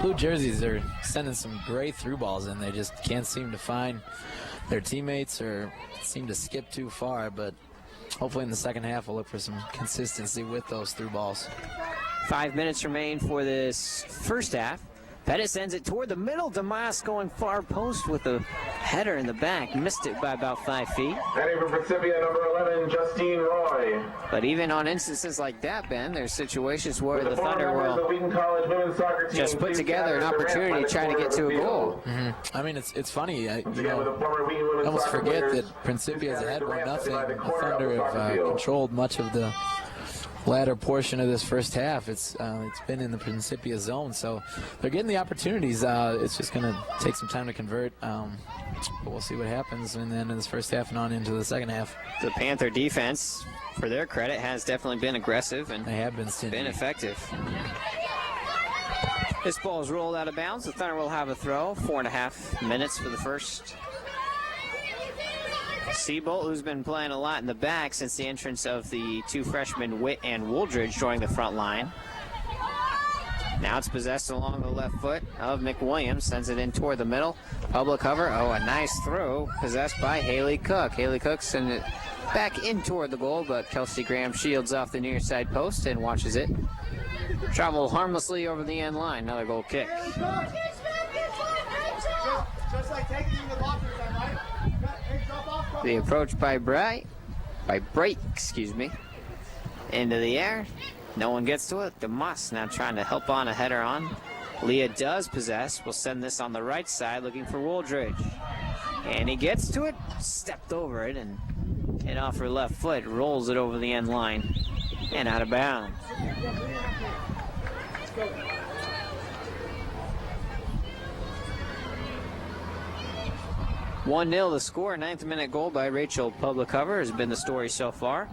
Blue jerseys are sending some great through balls in. They just can't seem to find their teammates or seem to skip too far, but hopefully in the second half we'll look for some consistency with those through balls. 5 minutes remain for this first half. Pettit sends it toward the middle. Damas going far post with a header in the back. Missed it by about 5 feet. Heading for Principia, number 11, Justine Roy. But even on instances like that, Ben, there's situations where the Thunder will Wheaton College women's soccer team just put together an opportunity to try to get to a goal. I mean, it's funny. You almost forget that Principia is ahead 1-0. The Thunder have controlled much of the latter portion of this first half. It's been in the Principia zone, so they're getting the opportunities. It's just going to take some time to convert, but we'll see what happens and then in this first half and on into the second half. The Panther defense, for their credit, has definitely been aggressive and they have been effective. This ball is rolled out of bounds. The Thunder will have a throw. 4.5 minutes for the first. Seabolt, who's been playing a lot in the back since the entrance of the two freshmen, Witt and Wooldridge, joining the front line. Now it's possessed along the left foot of McWilliams. Sends it in toward the middle. Public cover. Oh, a nice throw. Possessed by Haley Cook. Haley Cook sends it back in toward the goal, but Kelsey Graham shields off the near side post and watches it travel harmlessly over the end line. Another goal kick. Just like taking the lockers, right? The approach by Bright, into the air. No one gets to it. Damas now trying to help on a header on. Leah does possess. Will send this on the right side, looking for Wooldridge. And he gets to it, stepped over it, and off her left foot, rolls it over the end line and out of bounds. 1-0 the score. 9th minute goal by Rachel Publicover has been the story so far.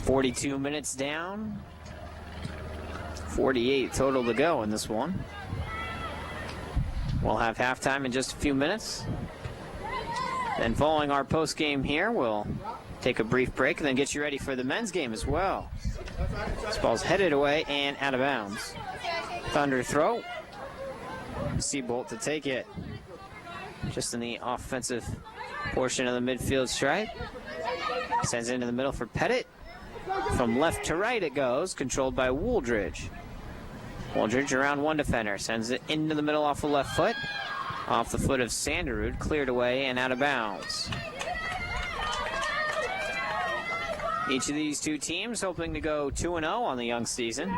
42 minutes down. 48 total to go in this one. We'll have halftime in just a few minutes. Then following our post game here, we'll take a brief break and then get you ready for the men's game as well. This ball's headed away and out of bounds. Thunder throw. Seabolt to take it. Just in the offensive portion of the midfield stripe. Sends it into the middle for Pettit. From left to right it goes, controlled by Wooldridge. Wooldridge around one defender. Sends it into the middle off the left foot. Off the foot of Sanderud, cleared away and out of bounds. Each of these two teams hoping to go 2-0 on the young season.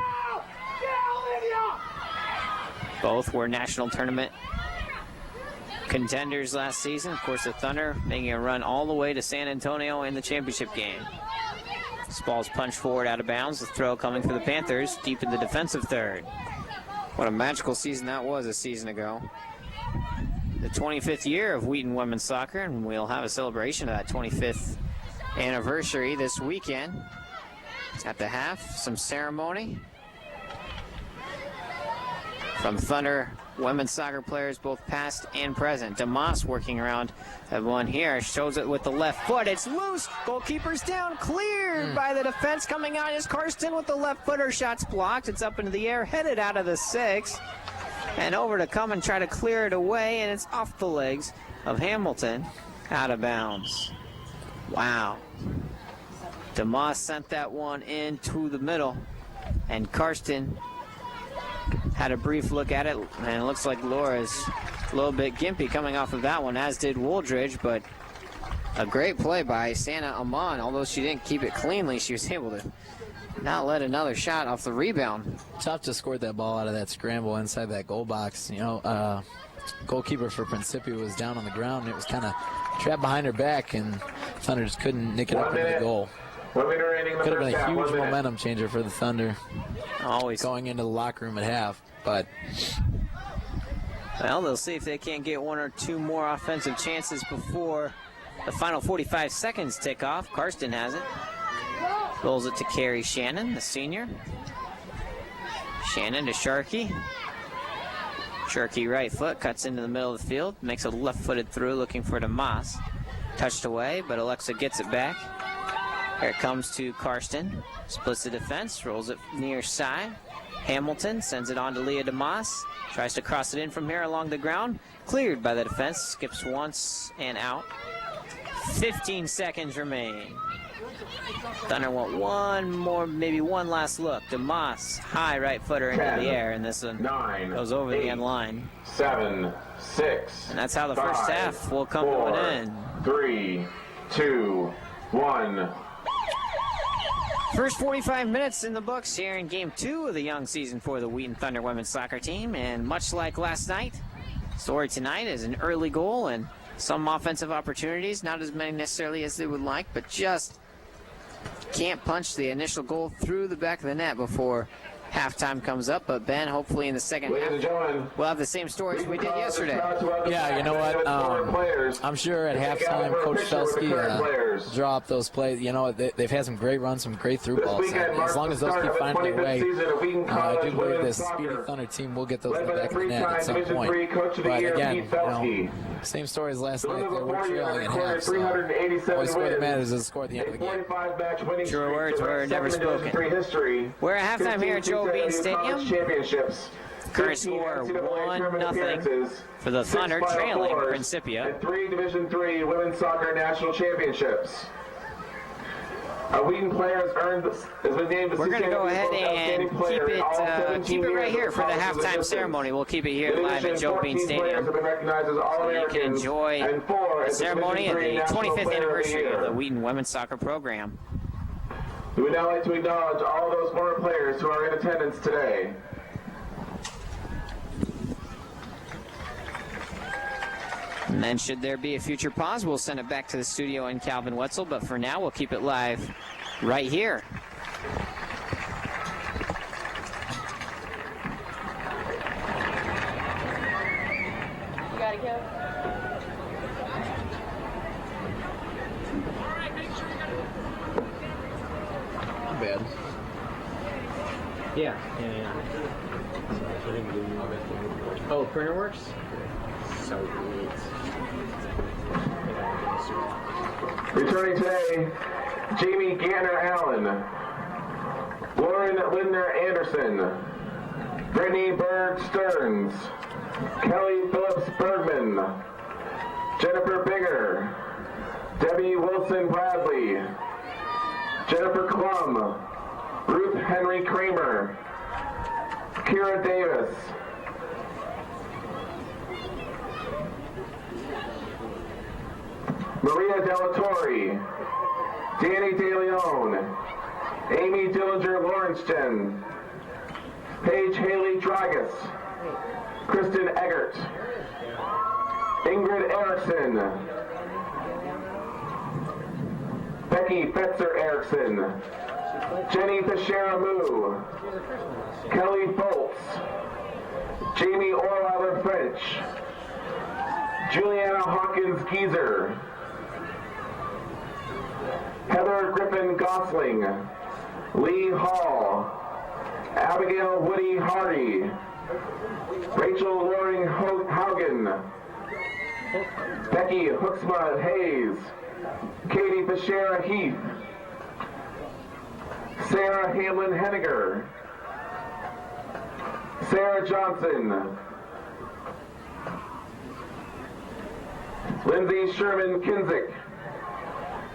Both were national tournament contenders last season. Of course, the Thunder making a run all the way to San Antonio in the championship game. This ball's punched forward out of bounds. The throw coming for the Panthers deep in the defensive third. What a magical season that was a season ago. The 25th year of Wheaton women's soccer, and we'll have a celebration of that 25th anniversary this weekend. At the half, some ceremony from Thunder women's soccer players, both past and present. Damas working around at one here, shows it with the left foot. It's loose. Goalkeeper's down, cleared by the defense. Coming out is Karsten with the left footer. Shot's blocked. It's up into the air, headed out of the 6. And over to come and try to clear it away, and it's off the legs of Hamilton, out of bounds. Wow. Damas sent that one into the middle, and Karsten had a brief look at it, and it looks like Laura's a little bit gimpy coming off of that one, as did Wooldridge, but a great play by Sana Amon. Although she didn't keep it cleanly, she was able to not let another shot off the rebound. Tough to score that ball out of that scramble inside that goal box. You know, goalkeeper for Principia was down on the ground. It was kind of trapped behind her back, and Thunder just couldn't nick it up into the goal. Could have been a huge momentum changer for the Thunder. Always going into the locker room at half. but well, they'll see if they can't get one or two more offensive chances before the final 45 seconds tick off. Karsten has it. Rolls it to Carrie Shannon, the senior. Shannon to Sharkey. Sharkey right foot, cuts into the middle of the field, makes a left-footed through looking for DeMoss. Touched away, but Alexa gets it back. Here it comes to Karsten. Splits the defense, rolls it near side. Hamilton sends it on to Leah DeMoss. Tries to cross it in from here along the ground. Cleared by the defense, skips once and out. 15 seconds remain. Thunder want one more, maybe one last look. DeMoss, high right footer into the air, and this one goes over the end line. 7, 6. And that's how the 5, first half will come 4, to an end. 3, 2, 1. First 45 minutes in the books here in Game 2 of the young season for the Wheaton Thunder women's soccer team. And much like last night, story tonight is an early goal and some offensive opportunities. Not as many necessarily as they would like, but just can't punch the initial goal through the back of the net before halftime comes up. But Ben, hopefully in the second half, we'll have the same stories we did yesterday. Yeah, you know what? I'm sure at halftime, Coach Felsky draw up those plays. You know, they've had some great runs, some great through balls. As long as those keep finding their way, I do believe this Speedy Thunder team will get those in the back of the net at some point. But again, you know, same story as last night. They were trailing at half, so only score that matters is the score at the end of the game. True words were never spoken. We're at halftime here at Joe Bean Stadium. Current score 1-0 for the Thunder, trailing Principia. And 3 Division III Women's Soccer National Championships. Wheaton players earned has been named the We're going to go ahead and keep it right here for the halftime ceremony. We'll keep it here live at Joe Bean Stadium, so you can enjoy the ceremony and the 25th anniversary of the Wheaton women's soccer program. We would now like to acknowledge all those former players who are in attendance today. And then should there be a future pause, we'll send it back to the studio in Calvin Wetzel, but for now we'll keep it live right here. You gotta go. Not bad. Yeah. Oh, printer works? So Returning today, Jamie Ganner-Allen, Lauren Lindner-Anderson, Brittany Berg-Stearns, Kelly Phillips-Bergman, Jennifer Bigger, Debbie Wilson-Bradley, Jennifer Klum, Ruth Henry Kramer, Kira Davis, Maria Delatorre, Danny DeLeon, Amy Dillinger-Lawrence, Paige Haley Dragus, Kristen Eggert, Ingrid Erickson, Becky Fetzer-Erickson, Jenny Teixeira-Moo, Kelly Foltz, Jamie Orweiler-French, Juliana Hawkins-Geezer, Heather Griffin-Gosling, Lee Hall, Abigail Woody Hardy, Rachel Loring Haugen, Becky Hooksma Hayes, Katie Bashara Heath, Sarah Hamlin Henniger, Sarah Johnson, Lindsay Sherman Kinzick,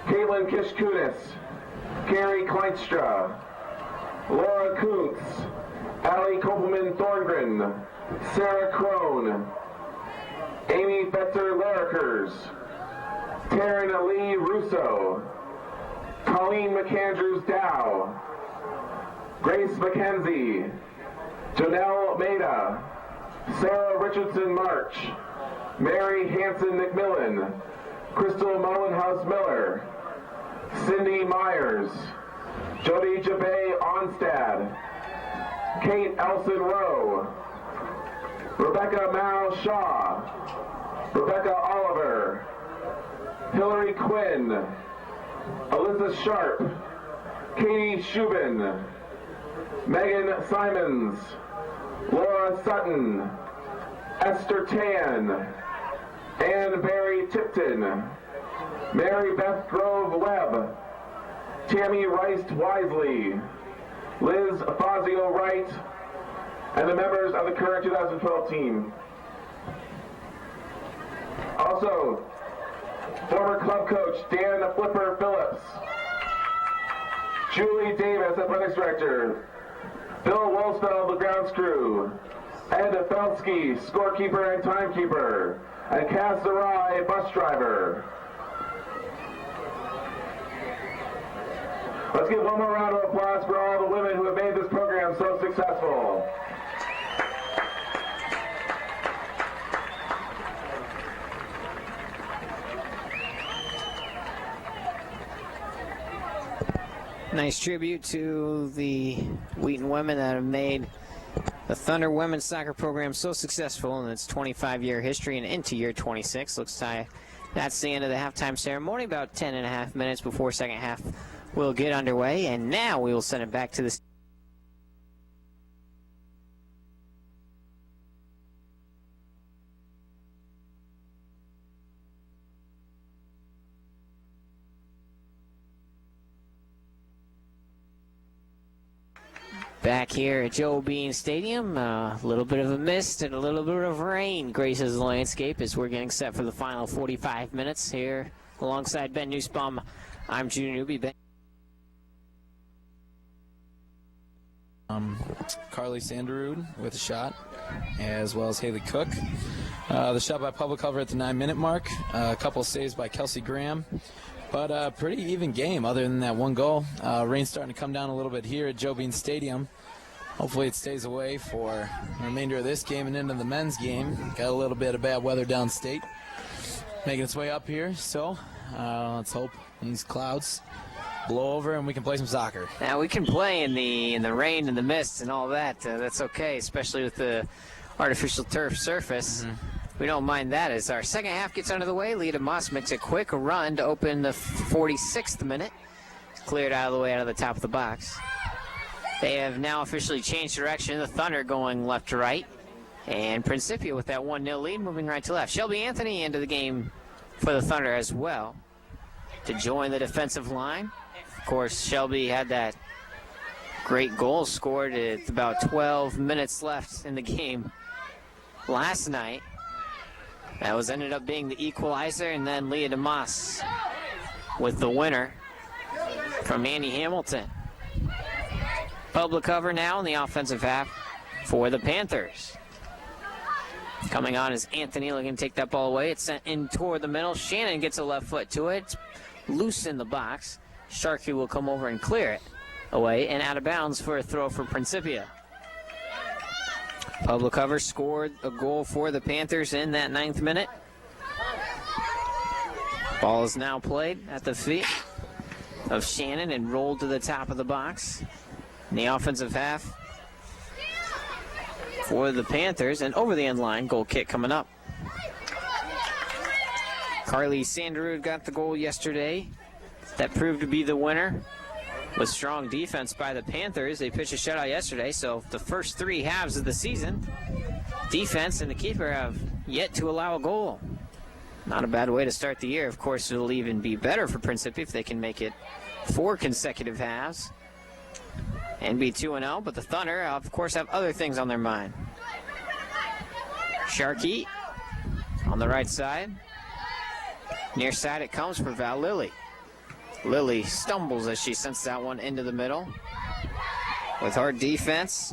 Caitlin Kishkunis, Carrie Kleinstra, Laura Kuntz, Allie Kopelman-Thorngren, Sarah Crone, Amy Fetzer-Larrickers, Taryn Lee Russo, Colleen McAndrews-Dow, Grace McKenzie, Janelle Almeida, Sarah Richardson-March, Mary Hanson-McMillan, Crystal Mullenhouse-Miller, Cindy Myers, Jody Jabay Onstad, Kate Elson Rowe, Rebecca Mao Shaw, Rebecca Oliver, Hillary Quinn, Alyssa Sharp, Katie Shubin, Megan Simons, Laura Sutton, Esther Tan, Ann Barry Tipton, Mary Beth Grove Webb, Tammy Rice Wisely, Liz Fazio Wright, and the members of the current 2012 team. Also, former club coach Dan Flipper Phillips, Julie Davis, athletics director, Bill Wolfsfeld, the grounds crew, Ed Felsky, scorekeeper and timekeeper, and Cass Zarai, bus driver. Let's give one more round of applause for all the women who have made this program so successful. Nice tribute to the Wheaton women that have made the Thunder women's soccer program so successful in its 25-year history and into year 26. Looks like that's the end of the halftime ceremony. About 10.5 minutes before second half will get underway, and now we will send it back to the back here at Joe Bean Stadium. A little bit of a mist and a little bit of rain graces the landscape as we're getting set for the final 45 minutes here alongside Ben Nussbaum. I'm Junior Newby. Ben. Carly Sanderud with a shot, as well as Haley Cook. The shot by Public Cover at the 9-minute mark. A couple saves by Kelsey Graham. But a pretty even game other than that one goal. Rain's starting to come down a little bit here at Joe Bean Stadium. Hopefully it stays away for the remainder of this game and into the men's game. Got a little bit of bad weather downstate making its way up here. So let's hope these clouds blow over and we can play some soccer. Now we can play in the rain and the mist and all that. That's okay, especially with the artificial turf surface. We don't mind that. As our second half gets under the way, Lita Moss makes a quick run to open the 46th minute. Cleared out of the way out of the top of the box. They have now officially changed direction. The Thunder going left to right. And Principia with that 1-0 lead moving right to left. Shelby Anthony into the game for the Thunder as well to join the defensive line. Of course, Shelby had that great goal scored at about 12 minutes left in the game last night. That was ended up being the equalizer, and then Leah DeMoss with the winner from Annie Hamilton. Public cover now in the offensive half for the Panthers. Coming on is Anthony looking to take that ball away. It's sent in toward the middle. Shannon gets a left foot to it. It's loose in the box. Sharkey will come over and clear it away and out of bounds for a throw for Principia. Public cover scored a goal for the Panthers in that 9th minute. Ball is now played at the feet of Shannon and rolled to the top of the box. In the offensive half for the Panthers, and over the end line, goal kick coming up. Carly Sanderud got the goal yesterday. That proved to be the winner. With strong defense by the Panthers. They pitched a shutout yesterday, so the first 3 halves of the season, defense and the keeper have yet to allow a goal. Not a bad way to start the year. Of course, it'll even be better for Principia if they can make it 4 consecutive halves and be 2-0, but the Thunder, of course, have other things on their mind. Sharkey on the right side. Near side it comes for Val Lilly. Lilly stumbles as she sends that one into the middle. With hard defense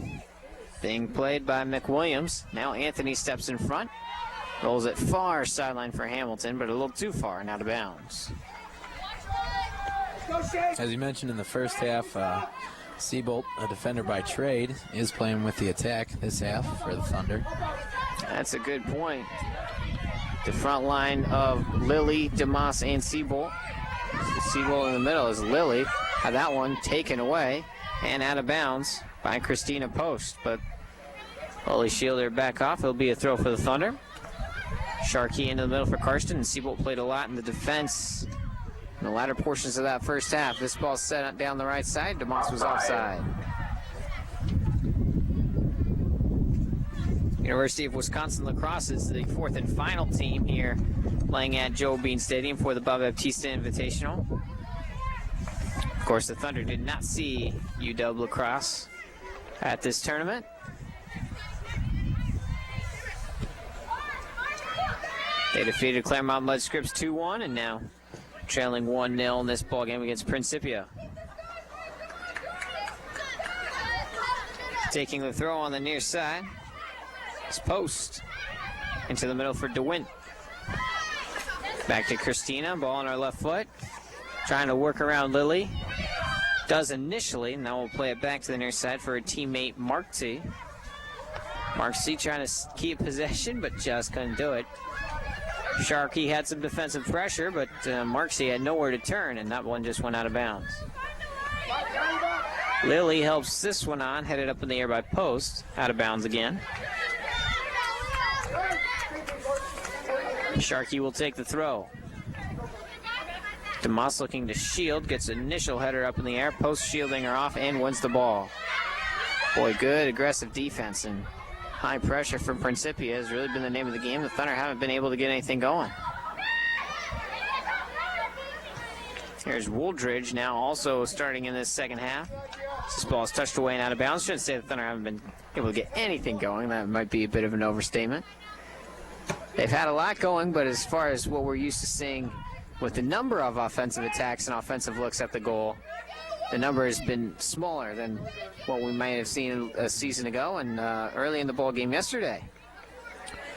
being played by McWilliams. Now Anthony steps in front. Rolls it far sideline for Hamilton, but a little too far and out of bounds. As you mentioned in the first half, Seabolt, a defender by trade, is playing with the attack this half for the Thunder. That's a good point. The front line of Lilly, DeMoss, and Seabolt. Seabolt in the middle is Lilly. Had that one taken away and out of bounds by Christina Post. But Holy Shielder back off. It'll be a throw for the Thunder. Sharkey into the middle for Karsten. And Siebold played a lot in the defense in the latter portions of that first half. This ball set down the right side. DeMoss was offside. University of Wisconsin lacrosse is the fourth and final team here playing at Joe Bean Stadium for the Bob Baptista Invitational. Of course, the Thunder did not see UW lacrosse at this tournament. They defeated Claremont Mud Scripps 2-1 and now trailing 1-0 in this ball game against Principia. Taking the throw on the near side. It's post. Into the middle for DeWint. Back to Christina, ball on her left foot. Trying to work around Lily. Does initially, now we'll play it back to the near side for her teammate Mark T. Mark C trying to keep possession, but just couldn't do it. Sharkey had some defensive pressure, but Mark C had nowhere to turn, and that one just went out of bounds. Lily helps this one on, headed up in the air by post, out of bounds again. Sharkey will take the throw. DeMoss looking to shield, gets initial header up in the air, post shielding her off, and wins the ball. Boy, good aggressive defense and high pressure from Principia has really been the name of the game. The Thunder haven't been able to get anything going. Here's Wooldridge now also starting in this second half. This ball is touched away and out of bounds. Shouldn't say the Thunder haven't been able to get anything going. That might be a bit of an overstatement. They've had a lot going, but as far as what we're used to seeing with the number of offensive attacks and offensive looks at the goal, the number has been smaller than what we might have seen a season ago and early in the ball game yesterday.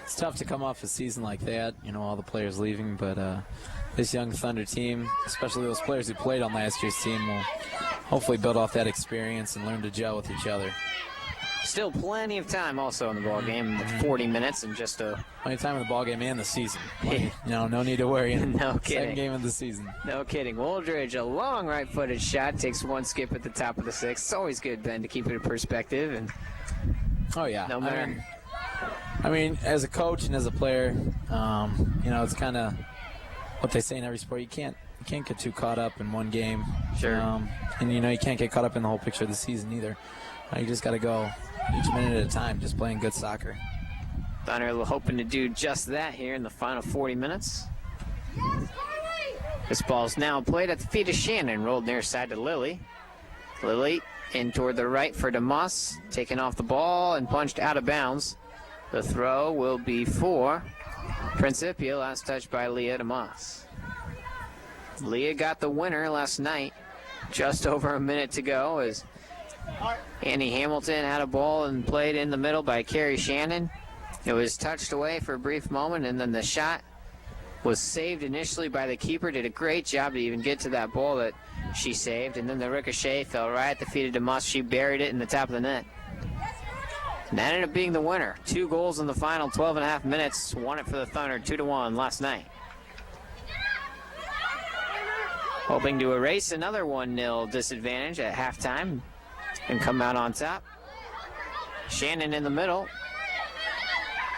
It's tough to come off a season like that, you know, all the players leaving, but this young Thunder team, especially those players who played on last year's team, will hopefully build off that experience and learn to gel with each other. Still plenty of time also in the ball game, 40 minutes and just a... Plenty of time in the ball game and the season. You know, no need to worry. No kidding. Second game of the season. No kidding. Wooldridge, a long right-footed shot, takes one skip at the top of the sixth. It's always good, Ben, to keep it in perspective. And oh, yeah. No matter. I mean, as a coach and as a player, you know, it's kind of what they say in every sport. You can't get too caught up in one game. Sure. And, you know, you can't get caught up in the whole picture of the season either. You just got to go each minute at a time, just playing good soccer. Thunder hoping to do just that here in the final 40 minutes. This ball's now played at the feet of Shannon, rolled near side to Lily. Lily in toward the right for DeMoss, taking off the ball and punched out of bounds. The throw will be for Principia, last touch by Leah DeMoss. Leah got the winner last night, just over a minute to go as Annie Hamilton had a ball and played in the middle by Carrie Shannon. It was touched away for a brief moment, and then the shot was saved initially by the keeper. Did a great job to even get to that ball that she saved, and then the ricochet fell right at the feet of DeMoss. She buried it in the top of the net. And that ended up being the winner. 2 goals in the final 12 and a half minutes. Won it for the Thunder 2-1 last night. Hoping to erase another 1-0 disadvantage at halftime and come out on top. Shannon in the middle.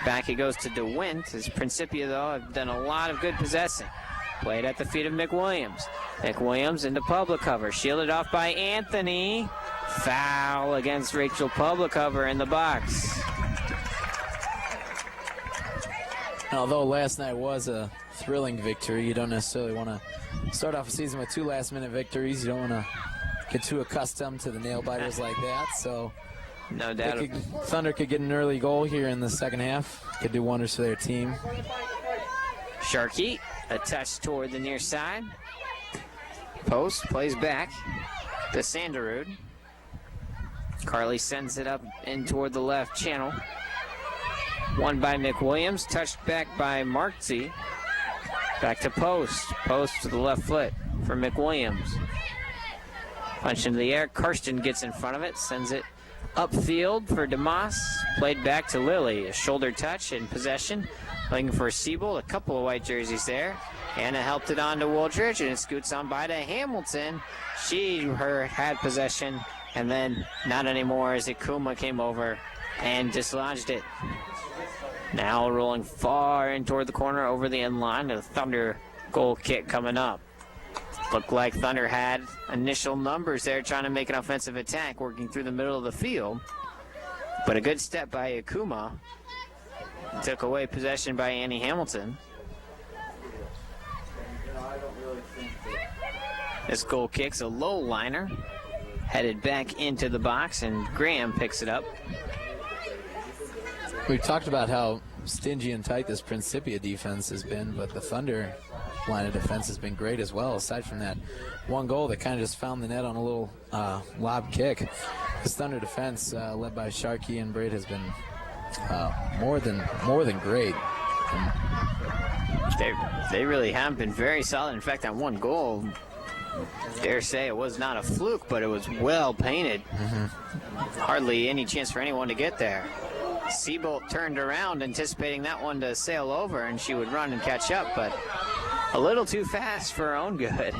Back it goes to DeWint as Principia, though, have done a lot of good possessing. Played at the feet of McWilliams. McWilliams into Publicover. Shielded off by Anthony. Foul against Rachel Publicover in the box. Although last night was a thrilling victory, you don't necessarily want to start off a season with 2 last-minute victories. You don't want to get too accustomed to the nail-biters like that. So no doubt. Thunder could get an early goal here in the second half. Could do wonders for their team. Sharkey, a touch toward the near side. Post, plays back to Sanderud. Carly sends it up in toward the left channel. Won by McWilliams, touched back by Martzi. Back to Post. Post to the left foot for McWilliams. Punch into the air. Karsten gets in front of it, sends it upfield for DeMoss. Played back to Lily. A shoulder touch in possession. Looking for Siebold. A couple of white jerseys there. Anna helped it on to Wooldridge, and it scoots on by to Hamilton. She had possession, and then not anymore as Ikuma came over and dislodged it. Now rolling far in toward the corner over the end line. The Thunder goal kick coming up. Looked like Thunder had initial numbers there trying to make an offensive attack working through the middle of the field. But a good step by Akuma took away possession by Annie Hamilton. This goal kick's a low liner, headed back into the box, and Graham picks it up. We've talked about how stingy and tight this Principia defense has been, but the Thunder line of defense has been great as well, aside from that one goal that kind of just found the net on a little lob kick. This Thunder defense, led by Sharkey and Braid, has been more than great. They really have been very solid. In fact, that one goal, dare say it was not a fluke, but it was well painted. Hardly any chance for anyone to get there. Seabolt turned around anticipating that one to sail over, and she would run and catch up, but a little too fast for her own good.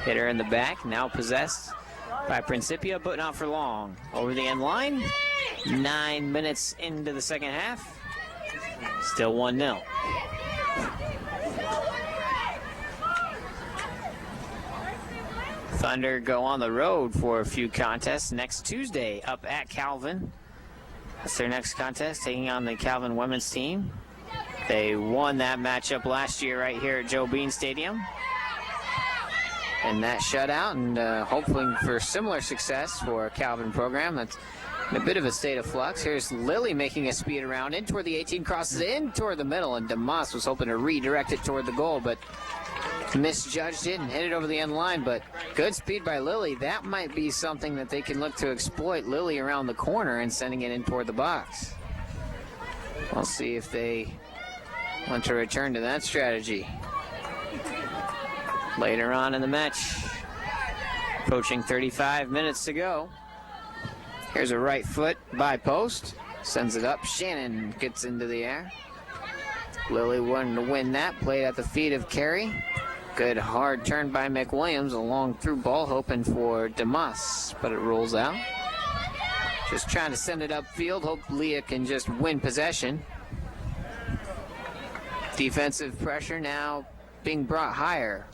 Hit her in the back, now possessed by Principia, but not for long. Over the end line, 9 minutes into the second half, still 1-0. Thunder go on the road for a few contests next Tuesday up at Calvin. That's their next contest, taking on the Calvin women's team. They won that matchup last year right here at Joe Bean Stadium in that shutout, and hoping for similar success for a Calvin program that's in a bit of a state of flux. Here's Lily making a speed around in toward the 18, crosses in toward the middle, and DeMoss was hoping to redirect it toward the goal, but misjudged it and hit it over the end line. But good speed by Lily. That might be something that they can look to exploit. Lily around the corner and sending it in toward the box. We'll see if they want to return to that strategy later on in the match. Approaching 35 minutes to go. Here's a right foot by post. Sends it up. Shannon gets into the air. Lily wanting to win that. Played at the feet of Carey. Good hard turn by McWilliams. A long through ball hoping for DeMoss, but it rolls out. Just trying to send it upfield. Hope Leah can just win possession. Defensive pressure now being brought higher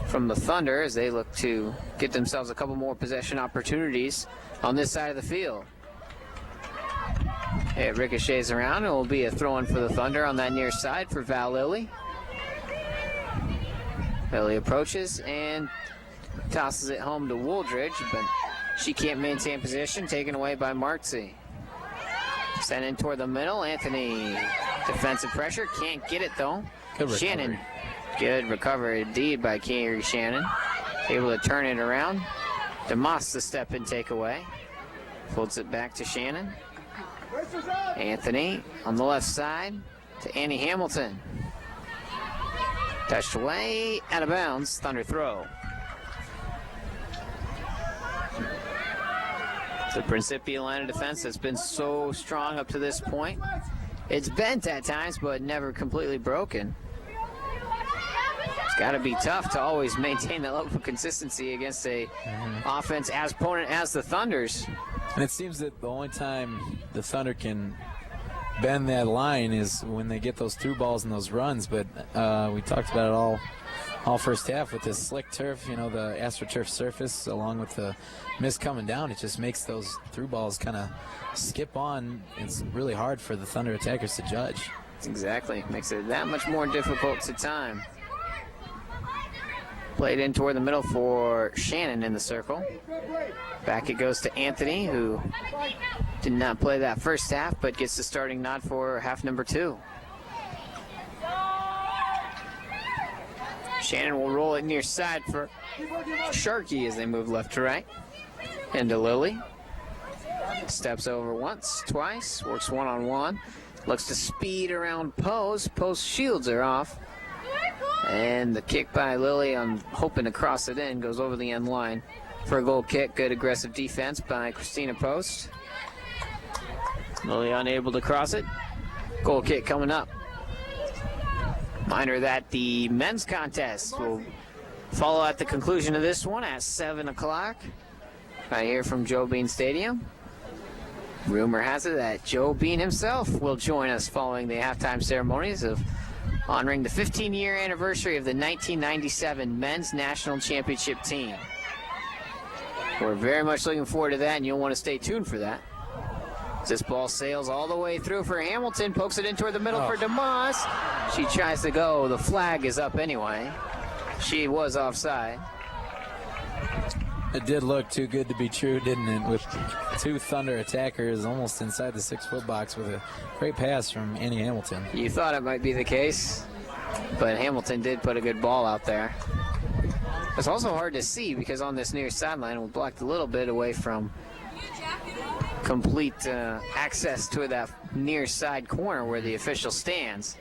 from the Thunder as they look to get themselves a couple more possession opportunities on this side of the field. It ricochets around. It will be a throw-in for the Thunder on that near side for Val Lilly. Lilly approaches and tosses it home to Wooldridge, but she can't maintain position, taken away by Martzi. Sent in toward the middle. Anthony, defensive pressure, can't get it though. Good Shannon, good recovery indeed by Carey Shannon. Able to turn it around. DeMoss the step and take away. Folds it back to Shannon. Anthony on the left side to Annie Hamilton. Touched away, out of bounds, Thunder throw. The Principia line of defense has been so strong up to this point. It's bent at times, but never completely broken. It's got to be tough to always maintain that level of consistency against a offense as opponent as the Thunders. And it seems that the only time the Thunder can bend that line is when they get those through balls and those runs. But we talked about it all first half with this slick turf, you know, the AstroTurf surface, along with the mist coming down. It just makes those through balls kind of skip on. It's really hard for the Thunder attackers to judge. Exactly. Makes it that much more difficult to time. Played in toward the middle for Shannon in the circle. Back it goes to Anthony, who did not play that first half, but gets the starting nod for half number 2. Shannon will roll it near side for Sharkey as they move left to right. Into Lily. Steps over once, twice, works one-on-one. Looks to speed around Post. Post shields her off. And the kick by Lily, I'm hoping to cross it in, goes over the end line for a goal kick. Good aggressive defense by Christina Post. Lily unable to cross it. Goal kick coming up. Reminder that the men's contest will follow at the conclusion of this one at 7 o'clock right here from Joe Bean Stadium. Rumor has it that Joe Bean himself will join us following the halftime ceremonies of honoring the 15-year anniversary of the 1997 Men's National Championship team. We're very much looking forward to that, and you'll want to stay tuned for that. This ball sails all the way through for Hamilton, pokes it in toward the middle for DeMoss. She tries to go. The flag is up anyway. She was offside. It did look too good to be true, didn't it? With two Thunder attackers almost inside the 6-foot box with a great pass from Annie Hamilton. You thought it might be the case, but Hamilton did put a good ball out there. It's also hard to see because on this near sideline, we're blocked a little bit away from complete access to that near side corner where the official stands.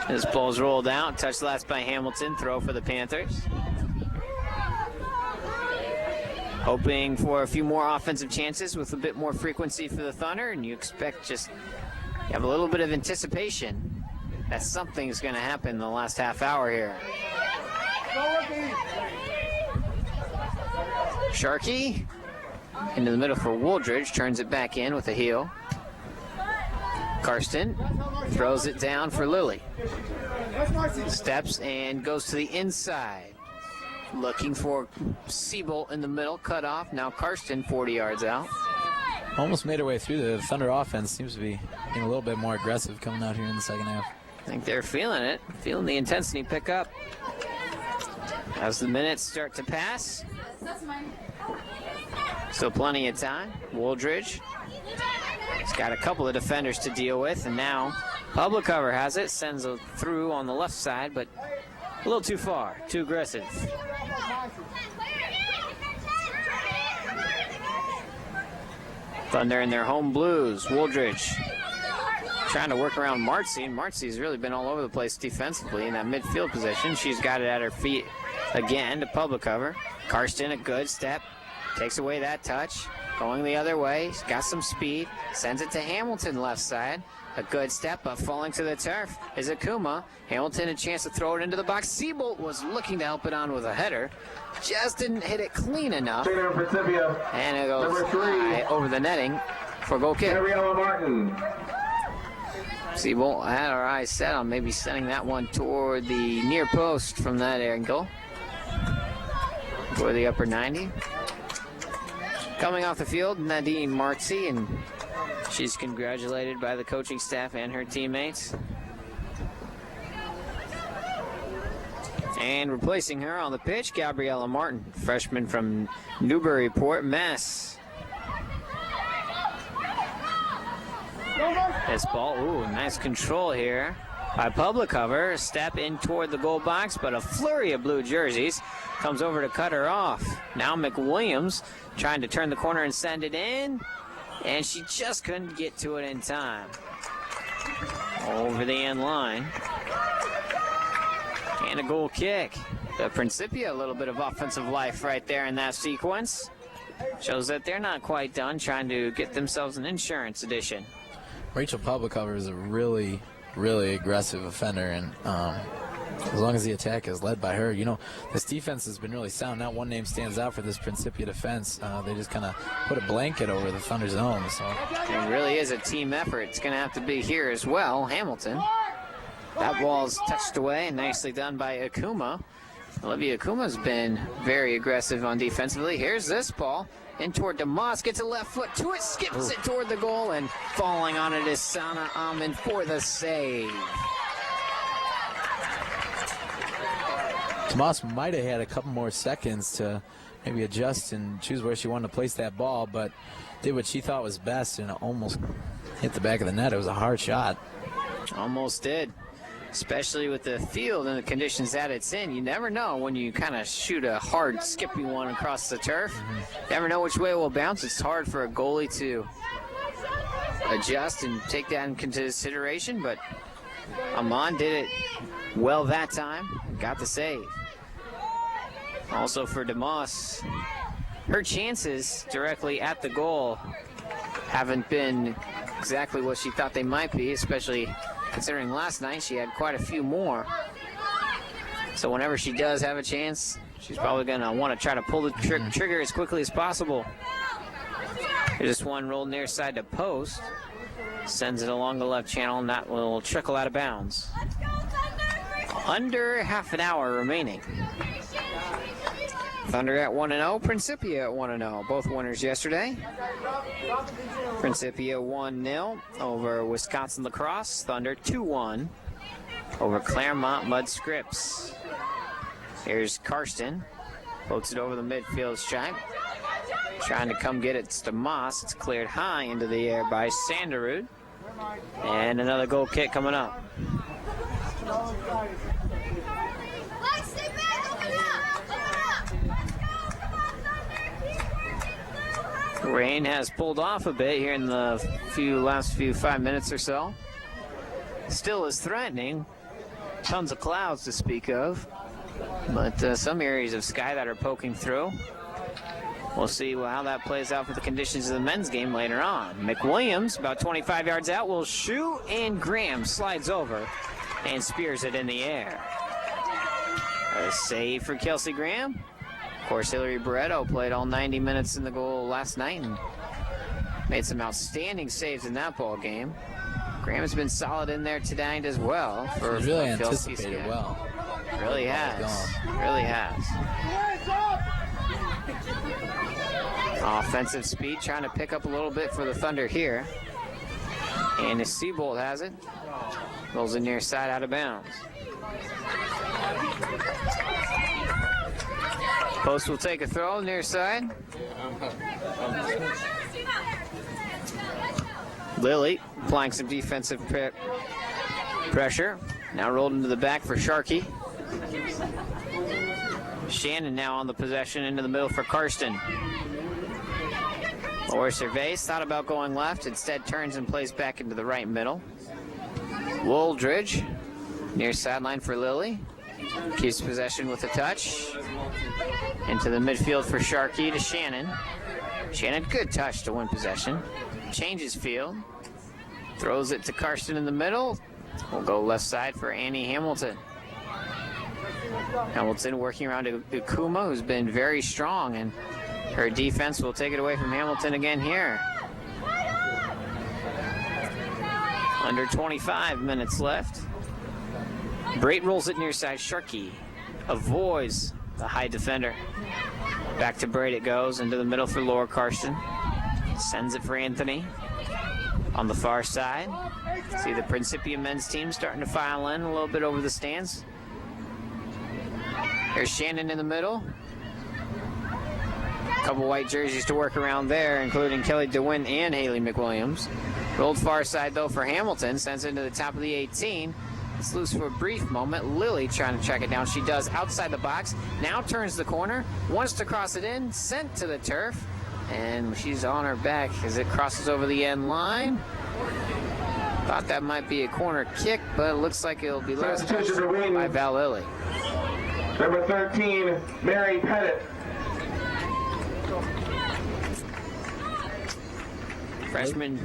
This ball's rolled out, touched last by Hamilton, throw for the Panthers. Hoping for a few more offensive chances with a bit more frequency for the Thunder, and you expect you have a little bit of anticipation that something's going to happen in the last half hour here. Sharkey into the middle for Wooldridge, turns it back in with a heel. Karsten throws it down for Lilly. Steps and goes to the inside. Looking for Siebold in the middle, cut off. Now Karsten 40 yards out. Almost made her way through. The Thunder offense seems to be being a little bit more aggressive coming out here in the second half. I think they're feeling it, feeling the intensity pick up. As the minutes start to pass. Still plenty of time. Wooldridge. He's got a couple of defenders to deal with, and now public cover has it. Sends it through on the left side, but a little too far, too aggressive. Thunder in their home blues. Wooldridge trying to work around Marcy, and Marcy's really been all over the place defensively in that midfield position. She's got it at her feet again to public cover. Karsten, a good step, takes away that touch. Going the other way, he's got some speed, sends it to Hamilton left side. A good step up, falling to the turf is Akuma. Hamilton a chance to throw it into the box. Siebold was looking to help it on with a header. Just didn't hit it clean enough. Principia. And it goes high over the netting for a goal kick. Gabriella Martin. Siebold had our eyes set on maybe sending that one toward the near post from that angle. For the upper 90. Coming off the field, Nadine Marcy, and she's congratulated by the coaching staff and her teammates. And replacing her on the pitch, Gabriella Martin, freshman from Newburyport, Mass. This ball, ooh, nice control here by public cover. Step in toward the goal box, but a flurry of blue jerseys comes over to cut her off. Now McWilliams trying to turn the corner and send it in, and she just couldn't get to it in time. Over the end line. And a goal kick. The Principia, a little bit of offensive life right there in that sequence. Shows that they're not quite done trying to get themselves an insurance edition. Rachel Publicover is a really, really aggressive offender, and as long as the attack is led by her, you know, this defense has been really sound. Not one name stands out for this Principia defense. They just kind of put a blanket over the Thunder zone. So it really is a team effort. It's going to have to be here as well. Hamilton. That ball's touched away, nicely done by Akuma. Olivia Akuma's been very aggressive on defensively. Here's this ball. In toward DeMoss, gets a left foot to it, skips it toward the goal, and falling on it is Sana Amin for the save. Tomas might have had a couple more seconds to maybe adjust and choose where she wanted to place that ball, but did what she thought was best and almost hit the back of the net. It was a hard shot. Almost did. Especially with the field and the conditions that it's in. You never know when you kind of shoot a hard, skippy one across the turf. Never know which way it will bounce. It's hard for a goalie to adjust and take that into consideration, but Amon did it well that time. Got the save. Also for DeMoss, her chances directly at the goal haven't been exactly what she thought they might be, especially considering last night she had quite a few more. So whenever she does have a chance, she's probably going to want to try to pull the trigger as quickly as possible. Here's this one rolled near side to post. Sends it along the left channel, and that will trickle out of bounds. Under half an hour remaining. Thunder at 1-0, Principia at 1-0. Both winners yesterday. Principia 1-0 over Wisconsin Lacrosse. Thunder 2-1 over Claremont Mud Scripps. Here's Karsten. Floats it over the midfield stripe. Trying to come get it to Moss. It's cleared high into the air by Sanderud. And another goal kick coming up. Rain has pulled off a bit here in the last 5 minutes or so. Still is threatening. Tons of clouds to speak of. But some areas of sky that are poking through. We'll see how that plays out for the conditions of the men's game later on. McWilliams, about 25 yards out, will shoot, and Graham slides over and spears it in the air. A save for Kelsey Graham. Of course, Hillary Barreto played all 90 minutes in the goal last night and made some outstanding saves in that ball game. Graham has been solid in there tonight as well. He's really anticipated well. Really has. Really has. Offensive speed, trying to pick up a little bit for the Thunder here. And the Seabolt has it. Rolls it near side out of bounds. Post will take a throw near side. Lilly applying some defensive pressure. Now rolled into the back for Sharkey. Shannon now on the possession into the middle for Karsten. Or Cervais thought about going left, instead turns and plays back into the right middle. Wooldridge near sideline for Lilly. Keeps possession with a touch. Into the midfield for Sharkey to Shannon. Shannon, good touch to win possession. Changes field. Throws it to Karsten in the middle. We'll go left side for Annie Hamilton. Hamilton working around Ukuma, who's been very strong, and her defense will take it away from Hamilton again here. Under 25 minutes left. Brait rolls it near side. Sharkey avoids the high defender. Back to Brait it goes, into the middle for Laura Karsten. Sends it for Anthony. On the far side, see the Principia men's team starting to file in a little bit over the stands. Here's Shannon in the middle. A couple white jerseys to work around there, including Kelly DeWin and Haley McWilliams. Rolled far side, though, for Hamilton. Sends it to the top of the 18. It's loose for a brief moment. Lilly trying to track it down. She does outside the box. Now turns the corner. Wants to cross it in. Sent to the turf. And she's on her back as it crosses over the end line. Thought that might be a corner kick, but it looks like it'll be left by Val Lilly. Number 13, Mary Pettit. Freshman.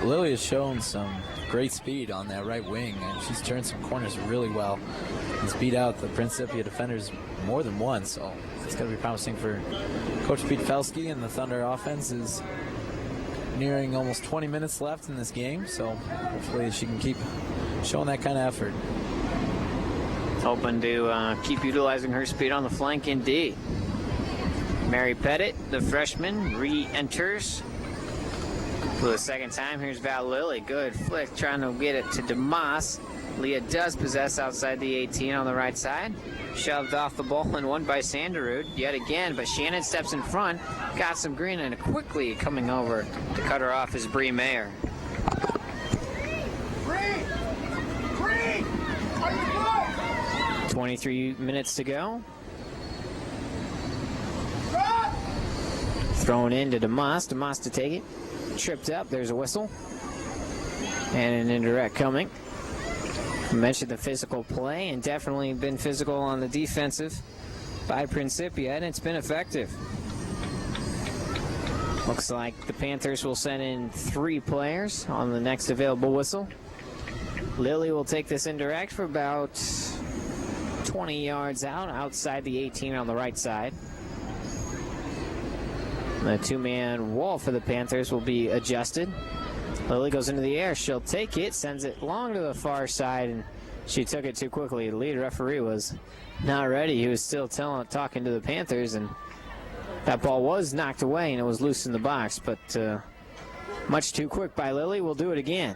Lily has shown some great speed on that right wing, and she's turned some corners really well and beat out the Principia defenders more than once, so it's going to be promising for Coach Pete Felski, and the Thunder offense is nearing almost 20 minutes left in this game, so hopefully she can keep showing that kind of effort. Hoping to keep utilizing her speed on the flank indeed. Mary Pettit, the freshman, re-enters for the second time. Here's Val Lilly. Good flick, trying to get it to DeMoss. Leah does possess outside the 18 on the right side. Shoved off the ball and won by Sanderud yet again, but Shannon steps in front. Got some green, and quickly coming over to cut her off is Bree Mayer. 23 minutes to go. Thrown into DeMoss. DeMoss to take it. Tripped up. There's a whistle. And an indirect coming. I mentioned the physical play, and definitely been physical on the defensive by Principia, and it's been effective. Looks like the Panthers will send in 3 players on the next available whistle. Lilly will take this indirect for about 20 yards out, outside the 18 on the right side. The two-man wall for the Panthers will be adjusted. Lily goes into the air. She'll take it, sends it long to the far side, and she took it too quickly. The lead referee was not ready. He was still talking to the Panthers, and that ball was knocked away, and it was loose in the box, but much too quick by Lily. We'll do it again.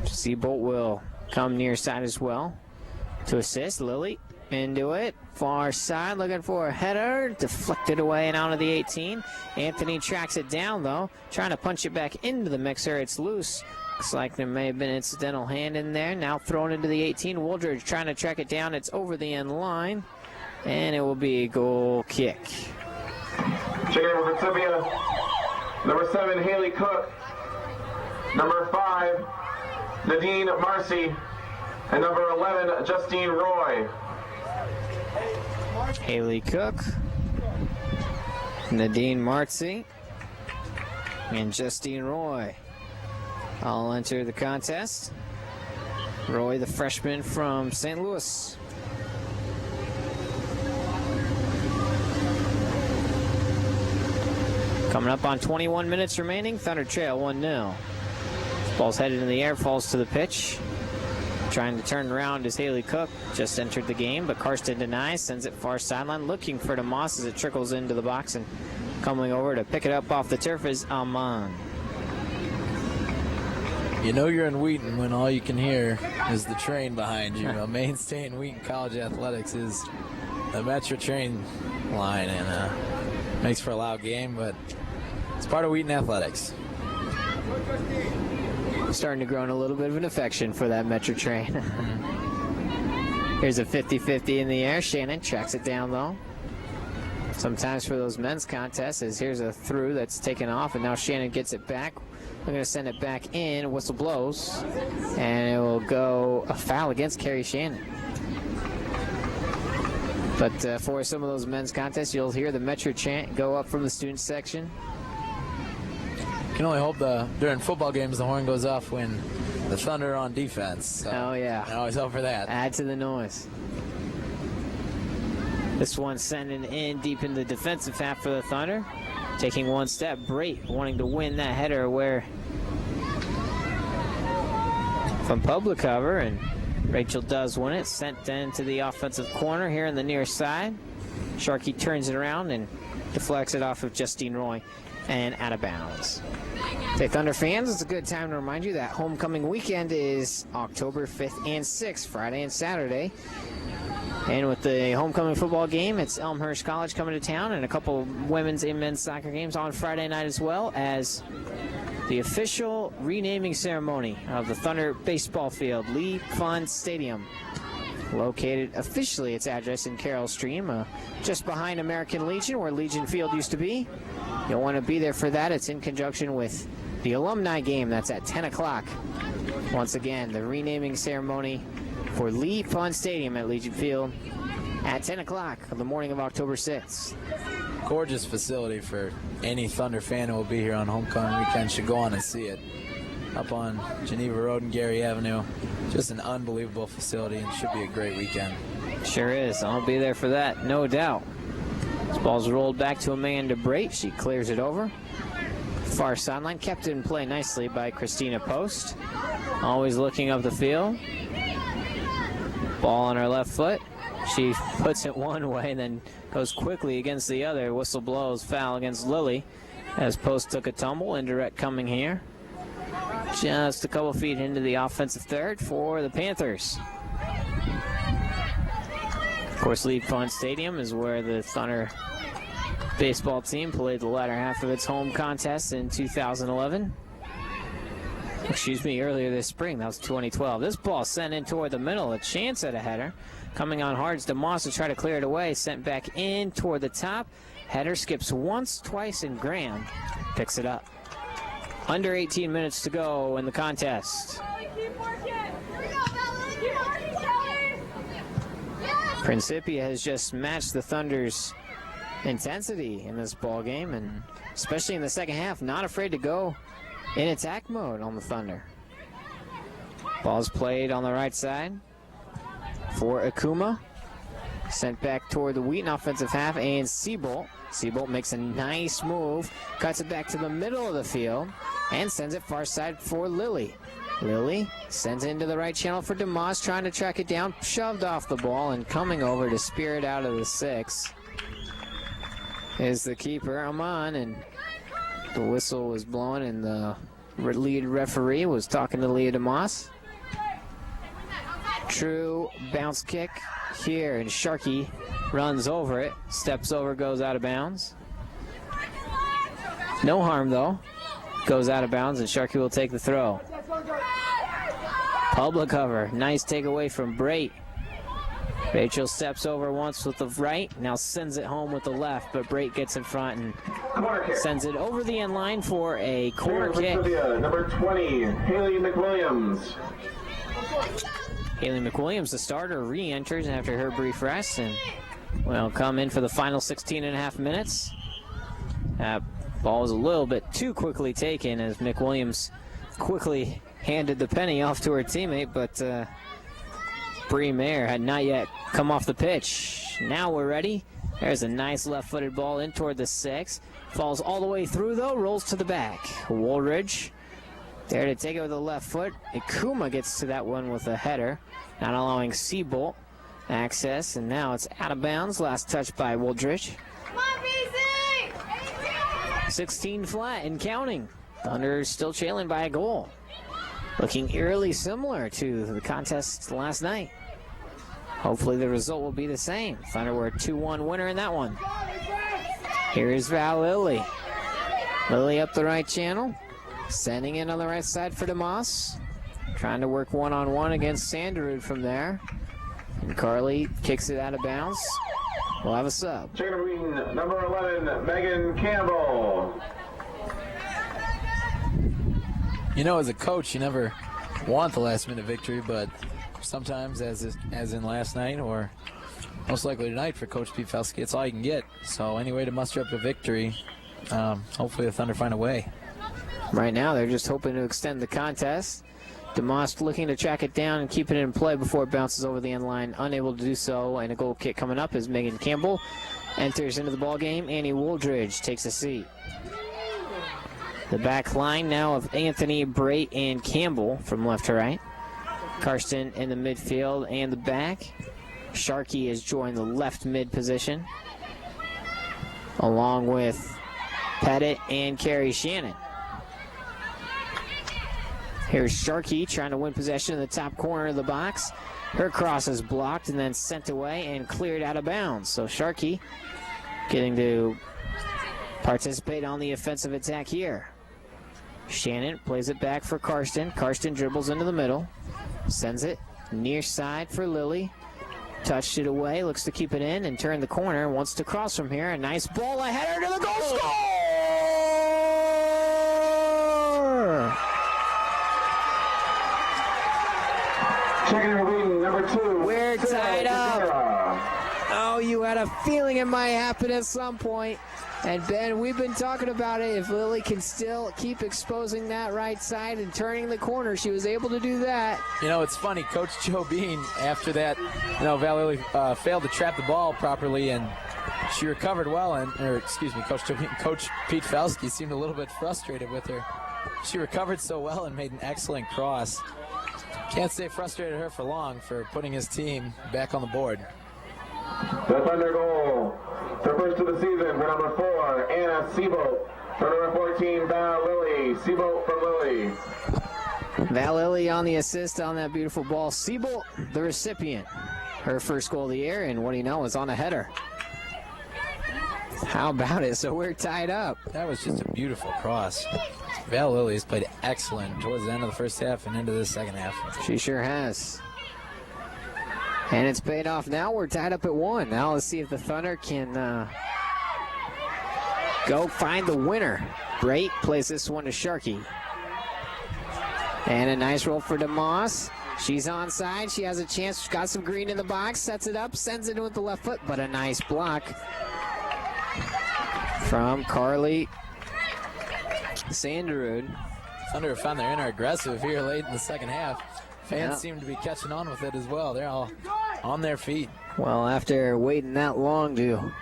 Seabolt will come near side as well to assist. Lily into it. Far side, looking for a header. Deflected away and out of the 18. Anthony tracks it down, though. Trying to punch it back into the mixer. It's loose. Looks like there may have been an incidental hand in there. Now thrown into the 18. Wooldridge trying to track it down. It's over the end line. And it will be a goal kick. Checking in for Principia. Number 7, Haley Cook. Number 5, Nadine Marcy. And number 11, Justine Roy. Haley Cook, Nadine Marcy, and Justine Roy all enter the contest. Roy, the freshman from St. Louis. Coming up on 21 minutes remaining, Thunder trail 1-0. Ball's headed in the air, falls to the pitch. Trying to turn around is Haley Cook. Just entered the game, but Karsten denies, sends it far sideline, looking for DeMoss as it trickles into the box, and coming over to pick it up off the turf is Alman. You know you're in Wheaton when all you can hear is the train behind you. A mainstay in Wheaton College athletics is the Metro train line, and makes for a loud game, but it's part of Wheaton athletics. Starting to grow in a little bit of an affection for that Metro train. Here's a 50-50 in the air. Shannon tracks it down, though. Sometimes for those men's contests, is here's a through that's taken off, and now Shannon gets it back. We're going to send it back in. Whistle blows, and it will go a foul against Carrie Shannon. But for some of those men's contests, you'll hear the Metro chant go up from the student section. Can only hope during football games the horn goes off when the Thunder are on defense. So oh, yeah. I always hope for that. Add to the noise. This one sending in deep in the defensive half for the Thunder. Taking one step, Brait wanting to win that header away from public cover, and Rachel does win it. Sent into the offensive corner here in the near side. Sharkey turns it around and deflects it off of Justine Roy and out of bounds. Okay, Thunder fans, it's a good time to remind you that homecoming weekend is October 5th and 6th, Friday and Saturday. And with the homecoming football game, it's Elmhurst College coming to town, and a couple women's and men's soccer games on Friday night as well, as the official renaming ceremony of the Thunder baseball field, Lee Fund Stadium. Located officially its address in Carroll Stream, just behind American Legion, where Legion Field used to be. You'll want to be there for that. It's in conjunction with the alumni game. That's at 10 o'clock. Once again, the renaming ceremony for Lee Fund Stadium at Legion Field at 10 o'clock on the morning of October 6th. Gorgeous facility for any Thunder fan who will be here on homecoming weekend. Should go on and see it. Up on Geneva Road and Gary Avenue. Just an unbelievable facility, and should be a great weekend. Sure is. I'll be there for that, no doubt. This ball's rolled back to Amanda Brait. She clears it over. Far sideline, kept in play nicely by Christina Post. Always looking up the field. Ball on her left foot. She puts it one way, then goes quickly against the other. Whistle blows, foul against Lily as Post took a tumble. Indirect coming here. Just a couple feet into the offensive third for the Panthers. Of course, Lee Fund Stadium is where the Thunder baseball team played the latter half of its home contest in 2011. Earlier this spring. That was 2012. This ball sent in toward the middle. A chance at a header. Coming on hard is DeMoss to try to clear it away. Sent back in toward the top. Header skips once, twice, and Graham picks it up. Under 18 minutes to go in the contest. Principia has just matched the Thunder's intensity in this ball game, and especially in the second half, not afraid to go in attack mode on the Thunder. Ball's played on the right side for Akuma. Sent back toward the Wheaton offensive half, and Seabolt. Seabolt makes a nice move, cuts it back to the middle of the field, and sends it far side for Lilly. Lilly sends it into the right channel for DeMoss, trying to track it down, shoved off the ball, and coming over to spear it out of the 6 is the keeper, Amon, and the whistle was blowing, and the lead referee was talking to Leah DeMoss. True bounce kick here, and Sharkey runs over it, steps over, goes out of bounds. No harm, though. Goes out of bounds, and Sharkey will take the throw. Public cover. Nice takeaway from Brait. Rachel steps over once with the right, now sends it home with the left, but Brait gets in front and sends it over the end line for a corner kick. Number 20, Haley McWilliams. Haley McWilliams, the starter, re-enters after her brief rest and will come in for the final 16 and a half minutes. That ball was a little bit too quickly taken as McWilliams quickly handed the penny off to her teammate, but Bree Mayer had not yet come off the pitch. Now we're ready. There's a nice left-footed ball in toward the 6. Falls all the way through, though, rolls to the back. Woolridge there to take it with the left foot. Ikuma gets to that one with a header, not allowing Seabolt access, and now it's out of bounds. Last touch by Woolridge. 16 flat and counting. Thunder still trailing by a goal. Looking eerily similar to the contest last night. Hopefully the result will be the same. Thunder were a 2-1 winner in that one. Here's Val Lilly. Lilly up the right channel. Sending in on the right side for DeMoss. Trying to work one-on-one against Sanderud from there. And Carly kicks it out of bounds. We'll have a sub. Chicken Green, number 11, Megan Campbell. You know, as a coach, you never want the last-minute victory, but sometimes, as in last night, or most likely tonight for Coach Pete Felski, it's all you can get. So any way to muster up a victory, hopefully the Thunder find a way. Right now, they're just hoping to extend the contest. DeMoss looking to track it down and keep it in play before it bounces over the end line. Unable to do so, and a goal kick coming up as Megan Campbell enters into the ball game. Annie Wooldridge takes a seat. The back line now of Anthony, Brait, and Campbell from left to right. Karsten in the midfield and the back. Sharkey has joined the left mid position, along with Pettit and Carrie Shannon. Here's Sharkey trying to win possession in the top corner of the box. Her cross is blocked and then sent away and cleared out of bounds. So Sharkey getting to participate on the offensive attack here. Shannon plays it back for Karsten. Karsten dribbles into the middle. Sends it near side for Lilly. Touched it away, looks to keep it in and turn the corner. Wants to cross from here. A nice ball, a header to the goal. Score! Chicken Green, number 2. We're tied up. Oh, you had a feeling it might happen at some point. And Ben, we've been talking about it. If Lilly can still keep exposing that right side and turning the corner, she was able to do that. You know, it's funny. Coach Joe Bean, after that, Val Lilly failed to trap the ball properly, and she recovered well. Coach Joe Bean, Coach Pete Felski seemed a little bit frustrated with her. She recovered so well and made an excellent cross. Can't stay frustrated at her for long for putting his team back on the board. The Thunder goal. The first of the season for number 4, Anna Seabolt. For number 14, Val Lilly. Seabolt for Lilly. Val Lilly on the assist on that beautiful ball. Seabolt, the recipient. Her first goal of the year, and what do you know, is on a header. How about it? So we're tied up. That was just a beautiful cross. Val Lilly has played excellent towards the end of the first half and into the second half. She sure has. And it's paid off now. We're tied up at 1. Now let's see if the Thunder can go find the winner. Brait plays this one to Sharkey. And a nice roll for DeMoss. She's onside. She has a chance. She's got some green in the box. Sets it up. Sends it in with the left foot. But a nice block from Carly Sanderud. Thunder found their inner aggressive here late in the second half. Fans seem to be catching on with it as well. They're all on their feet. Well, after waiting that long to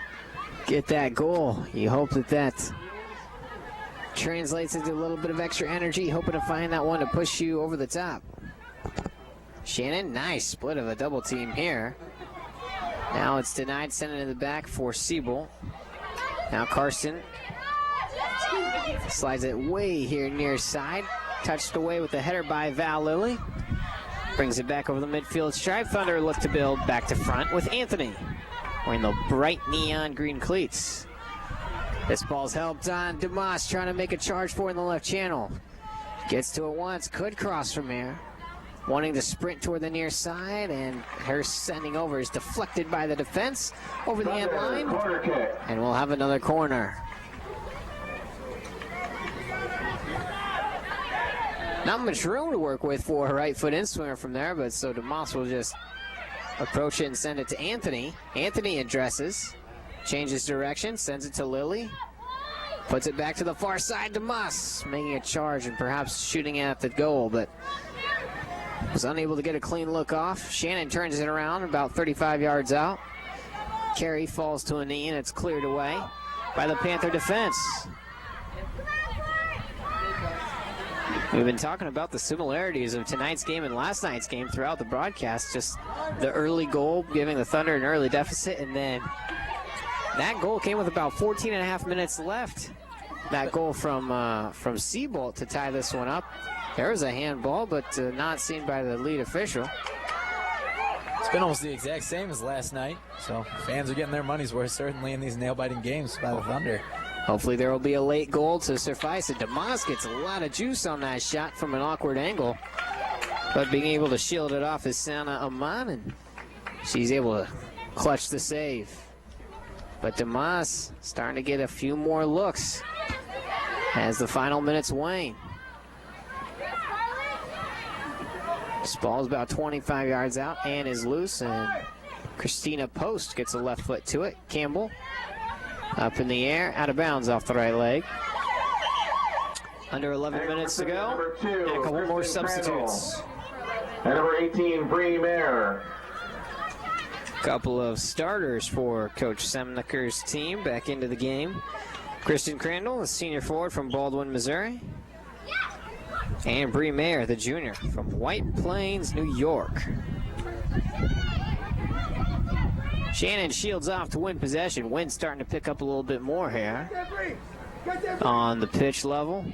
get that goal, you hope that translates into a little bit of extra energy, hoping to find that one to push you over the top. Shannon, nice split of a double team here. Now it's denied, sent it in the back for Siebel. Now Karsten slides it way here near side. Touched away with the header by Val Lilly. Brings it back over the midfield stripe. Thunder look to build back to front with Anthony wearing the bright neon green cleats. This ball's helped on. Dumas trying to make a charge for in the left channel. Gets to it once, could cross from here. Wanting to sprint toward the near side, and her sending over is deflected by the defense over the end line. And we'll have another corner. Not much room to work with for a right foot in swinger from there, but so Dumas will just approach it and send it to Anthony. Anthony addresses, changes direction, sends it to Lilly. Puts it back to the far side. Dumas making a charge and perhaps shooting at the goal, but was unable to get a clean look off. Shannon turns it around about 35 yards out. Carey falls to a knee and it's cleared away by the Panther defense. We've been talking about the similarities of tonight's game and last night's game throughout the broadcast. Just the early goal giving the Thunder an early deficit, and then that goal came with about 14 and a half minutes left. That goal from Seabolt to tie this one up. There was a handball, but not seen by the lead official. It's been almost the exact same as last night, so fans are getting their money's worth certainly in these nail-biting games by the Thunder. Hopefully there will be a late goal to suffice it. Dumas gets a lot of juice on that shot from an awkward angle, but being able to shield it off is Sana Aman, and she's able to clutch the save. But Dumas starting to get a few more looks as the final minutes wane. This ball is about 25 yards out and is loose, and Christina Post gets a left foot to it. Campbell up in the air, out of bounds off the right leg. Under 11 minutes to go, and a couple more substitutes. And number 18, Bree Mayer. Couple of starters for Coach Semniker's team back into the game. Kristen Crandall, the senior forward from Baldwin, Missouri. And Bree Mayer, the junior from White Plains, New York. Shannon shields off to win possession. Wind's starting to pick up a little bit more here on the pitch level.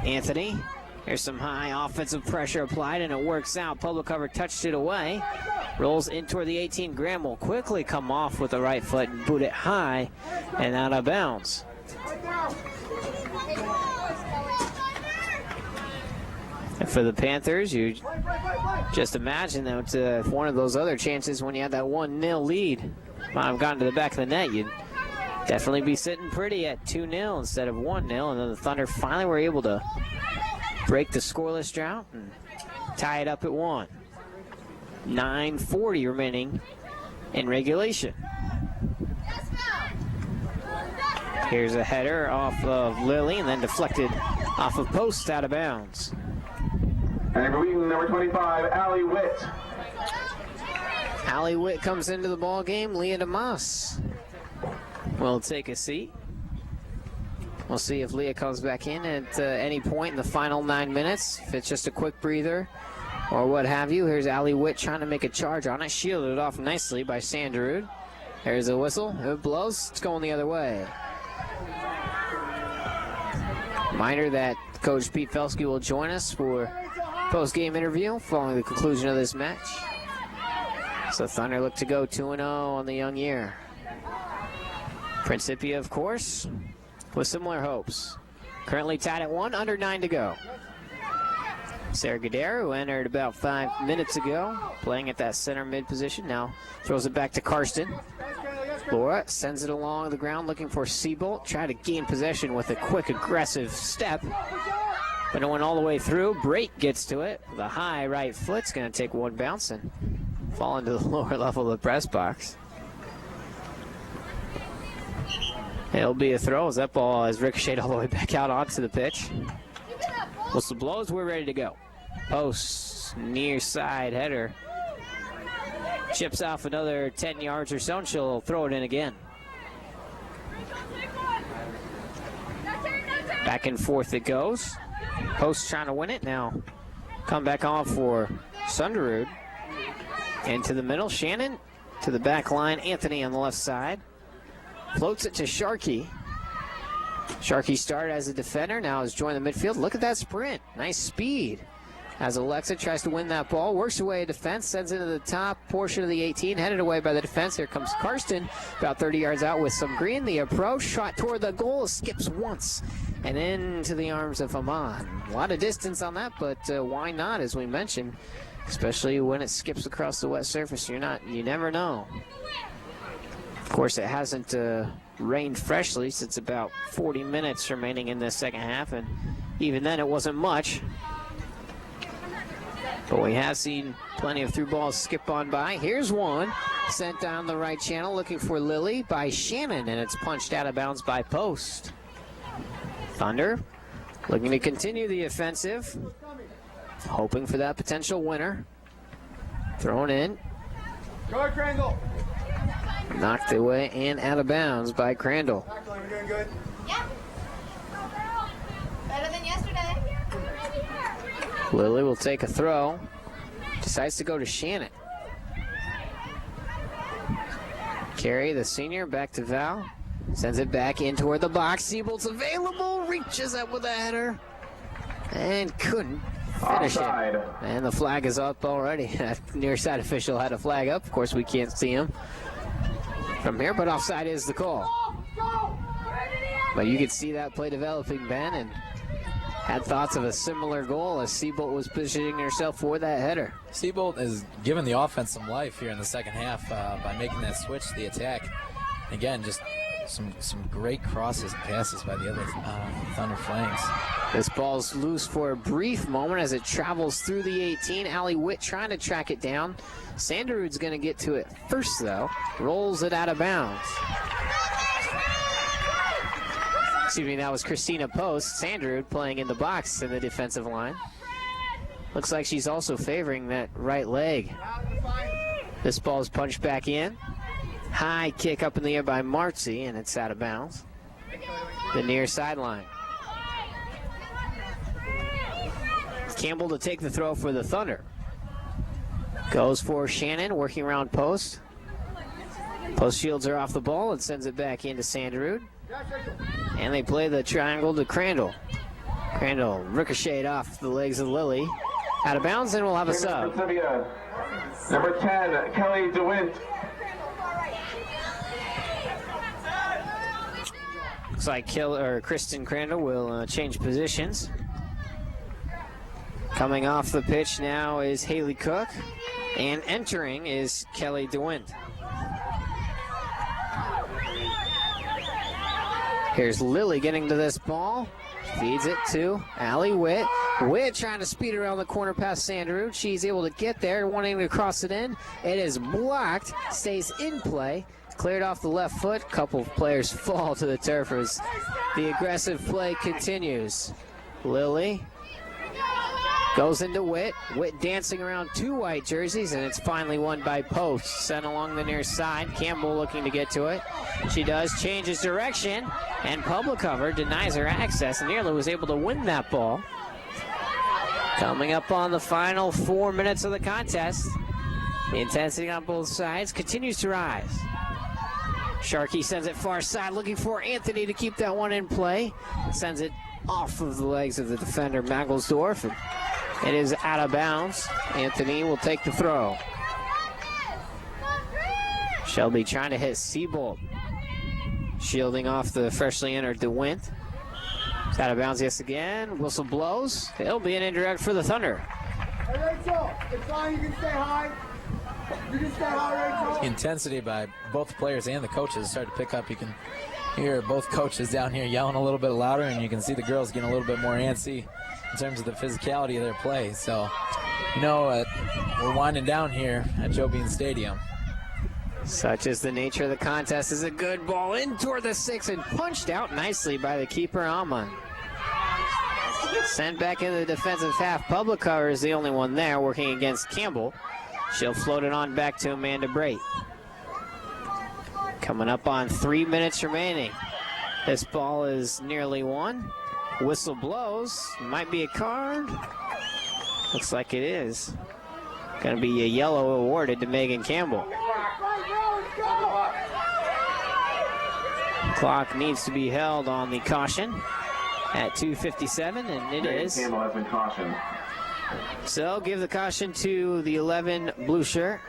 Anthony, here's some high offensive pressure applied, and it works out. Public cover touched it away. Rolls in toward the 18. Graham will quickly come off with the right foot and boot it high and out of bounds. And for the Panthers, you just imagine that if one of those other chances when you had that 1-0 lead might have gone to the back of the net, you'd definitely be sitting pretty at 2-0 instead of 1-0. And then the Thunder finally were able to break the scoreless drought and tie it up at 1. 9:40 remaining in regulation. Here's a header off of Lilly and then deflected off of Post out of bounds. And for Wheaton, number 25, Allie Witt. Allie Witt comes into the ball game. Leah Dumas will take a seat. We'll see if Leah comes back in at any point in the final 9 minutes, if it's just a quick breather or what have you. Here's Allie Witt trying to make a charge on it. Shielded off nicely by Sanderud. There's a whistle. It blows. It's going the other way. Reminder that Coach Pete Felski will join us for post-game interview following the conclusion of this match. So Thunder look to go 2-0 on the young year. Principia, of course, with similar hopes. Currently tied at 1, under 9 to go. Sarah Gadara, who entered about 5 minutes ago, playing at that center mid position, now throws it back to Karsten. Laura sends it along the ground looking for Seabolt. Try to gain possession with a quick, aggressive step. But it went all the way through. Brake gets to it. The high right foot's going to take one bounce and fall into the lower level of the press box. It'll be a throw as that ball is ricocheted all the way back out onto the pitch. Whistle blows. We're ready to go. Post, near side header chips off another 10 yards or so, and she'll throw it in again. Back and forth it goes. Post trying to win it now. Come back on for Sunderud. Into the middle, Shannon to the back line, Anthony on the left side. Floats it to Sharkey. Sharkey started as a defender, now has joined the midfield. Look at that sprint, nice speed. As Alexa tries to win that ball, works away a defense, sends it into the top portion of the 18, headed away by the defense. Here comes Karsten, about 30 yards out with some green. The approach, shot toward the goal, skips once, and into the arms of Amon. A lot of distance on that, but why not, as we mentioned, especially when it skips across the wet surface. You never know. Of course, it hasn't rained freshly since about 40 minutes remaining in this second half, and even then it wasn't much. But we have seen plenty of through balls skip on by. Here's one sent down the right channel, looking for Lily by Shannon, and it's punched out of bounds by Post. Thunder looking to continue the offensive, hoping for that potential winner. Thrown in. Go, Crandall. Knocked away and out of bounds by Crandall. You're doing good. Yeah. Better than yesterday. Lily will take a throw. Decides to go to Shannon. Carey, the senior, back to Val. Sends it back in toward the box. Siebelt's available. Reaches up with a header. And couldn't finish Offside. it. And the flag is up already. Near side official had a flag up. Of course, we can't see him from here, but offside is the call. But you could see that play developing, Ben, and had thoughts of a similar goal as Siebolt was positioning herself for that header. Siebolt has given the offense some life here in the second half by making that switch to the attack. Again, just some great crosses and passes by the other Thunder Flames. This ball's loose for a brief moment as it travels through the 18. Allie Witt trying to track it down. Sanderud's going to get to it first, though. Rolls it out of bounds. Excuse me, that was Christina Post. Sanderud playing in the box in the defensive line. Looks like she's also favoring that right leg. This ball's punched back in. High kick up in the air by Marcy, and it's out of bounds. The near sideline. Campbell to take the throw for the Thunder. Goes for Shannon, working around Post. Post shields her off the ball and sends it back into Sanderud. And they play the triangle to Crandall. Crandall ricocheted off the legs of Lily. Out of bounds, and we'll have a sub. Principia. Number 10, Kelly DeWint. Looks like Kristen Crandall will change positions. Coming off the pitch now is Haley Cook, and entering is Kelly DeWint. Here's Lily getting to this ball. Feeds it to Allie Witt. Witt trying to speed around the corner past Sanderud. She's able to get there, wanting to cross it in. It is blocked, stays in play. Cleared off the left foot. Couple of players fall to the turf as the aggressive play continues. Lily goes into Witt. Witt dancing around two white jerseys, and it's finally won by Post. Sent along the near side. Campbell looking to get to it. She does, changes direction, and public cover denies her access, and nearly was able to win that ball. Coming up on the final 4 minutes of the contest. The intensity on both sides continues to rise. Sharkey sends it far side, looking for Anthony to keep that one in play. Sends it off of the legs of the defender, Magelsdorf, and it is out of bounds. Anthony will take the throw. Shelby trying to hit Siebolt. Shielding off the freshly entered DeWint. It's out of bounds yes again. Whistle blows. It'll be an indirect for the Thunder. Hey, Rachel, it's fine. You can stay high. You can stay high, Rachel. Intensity by both the players and the coaches started to pick up. You can hear both coaches down here yelling a little bit louder, and you can see the girls getting a little bit more antsy in terms of the physicality of their play. So, we're winding down here at Joe Bean Stadium. Such is the nature of the contest. Is a good ball in toward the 6 and punched out nicely by the keeper, Amon. Sent back into the defensive half. Public cover is the only one there working against Campbell. She'll float it on back to Amanda Brait. Coming up on 3 minutes remaining. This ball is nearly won. Whistle blows. Might be a card. Looks like it is. Going to be a yellow awarded to Megan Campbell. Clock needs to be held on the caution at 2:57, and it is. Campbell has been cautioned. So give the caution to the 11 blue shirt.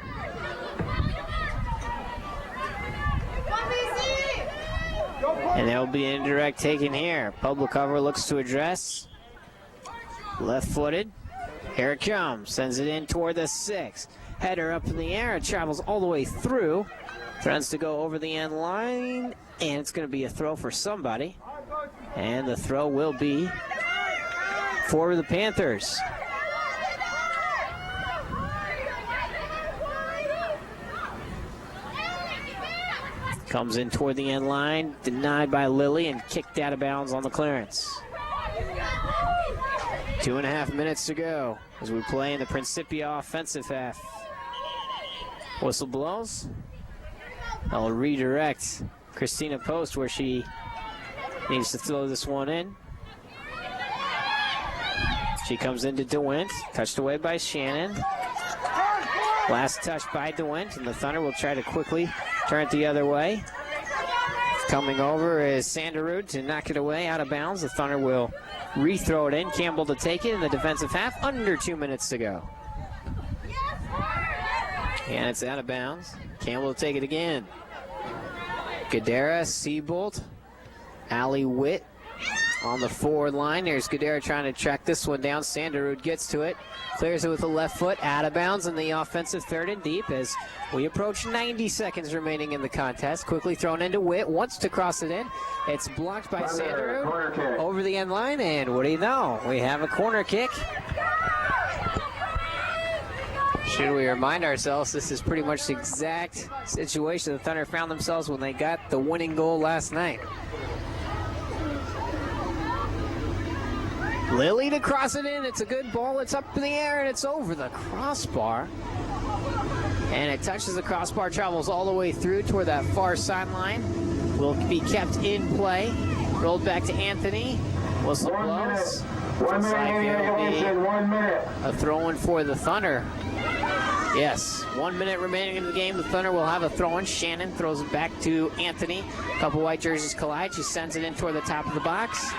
And there will be an indirect taken here. Public cover looks to address. Left-footed. Here it comes. Sends it in toward the 6. Header up in the air. It travels all the way through. Threatens to go over the end line. And it's going to be a throw for somebody. And the throw will be for the Panthers. Comes in toward the end line, denied by Lilly and kicked out of bounds on the clearance. 2.5 minutes to go as we play in the Principia offensive half. Whistle blows. I'll redirect Christina Post where she needs to throw this one in. She comes into DeWint, touched away by Shannon. Last touch by DeWint, and the Thunder will try to quickly turn it the other way. Coming over is Sanderud to knock it away out of bounds. The Thunder will rethrow it in. Campbell to take it in the defensive half. Under 2 minutes to go. And it's out of bounds. Campbell to take it again. Gadara, Seabolt, Allie Witt on the forward line. There's Gadara trying to track this one down. Sanderud gets to it. Clears it with the left foot, out of bounds in the offensive third and deep as we approach 90 seconds remaining in the contest. Quickly thrown into Witt, wants to cross it in. It's blocked by Sanderud over the end line, and what do you know? We have a corner kick. Should we remind ourselves, this is pretty much the exact situation the Thunder found themselves when they got the winning goal last night. Lilly to cross it in. It's a good ball. It's up in the air, and it's over the crossbar. And it touches the crossbar, travels all the way through toward that far sideline. Will be kept in play. Rolled back to Anthony. Whistle blows. 1 minute. 1 minute. A throw-in for the Thunder. Yes, 1 minute remaining in the game. The Thunder will have a throw-in. Shannon throws it back to Anthony. A couple white jerseys collide. She sends it in toward the top of the box.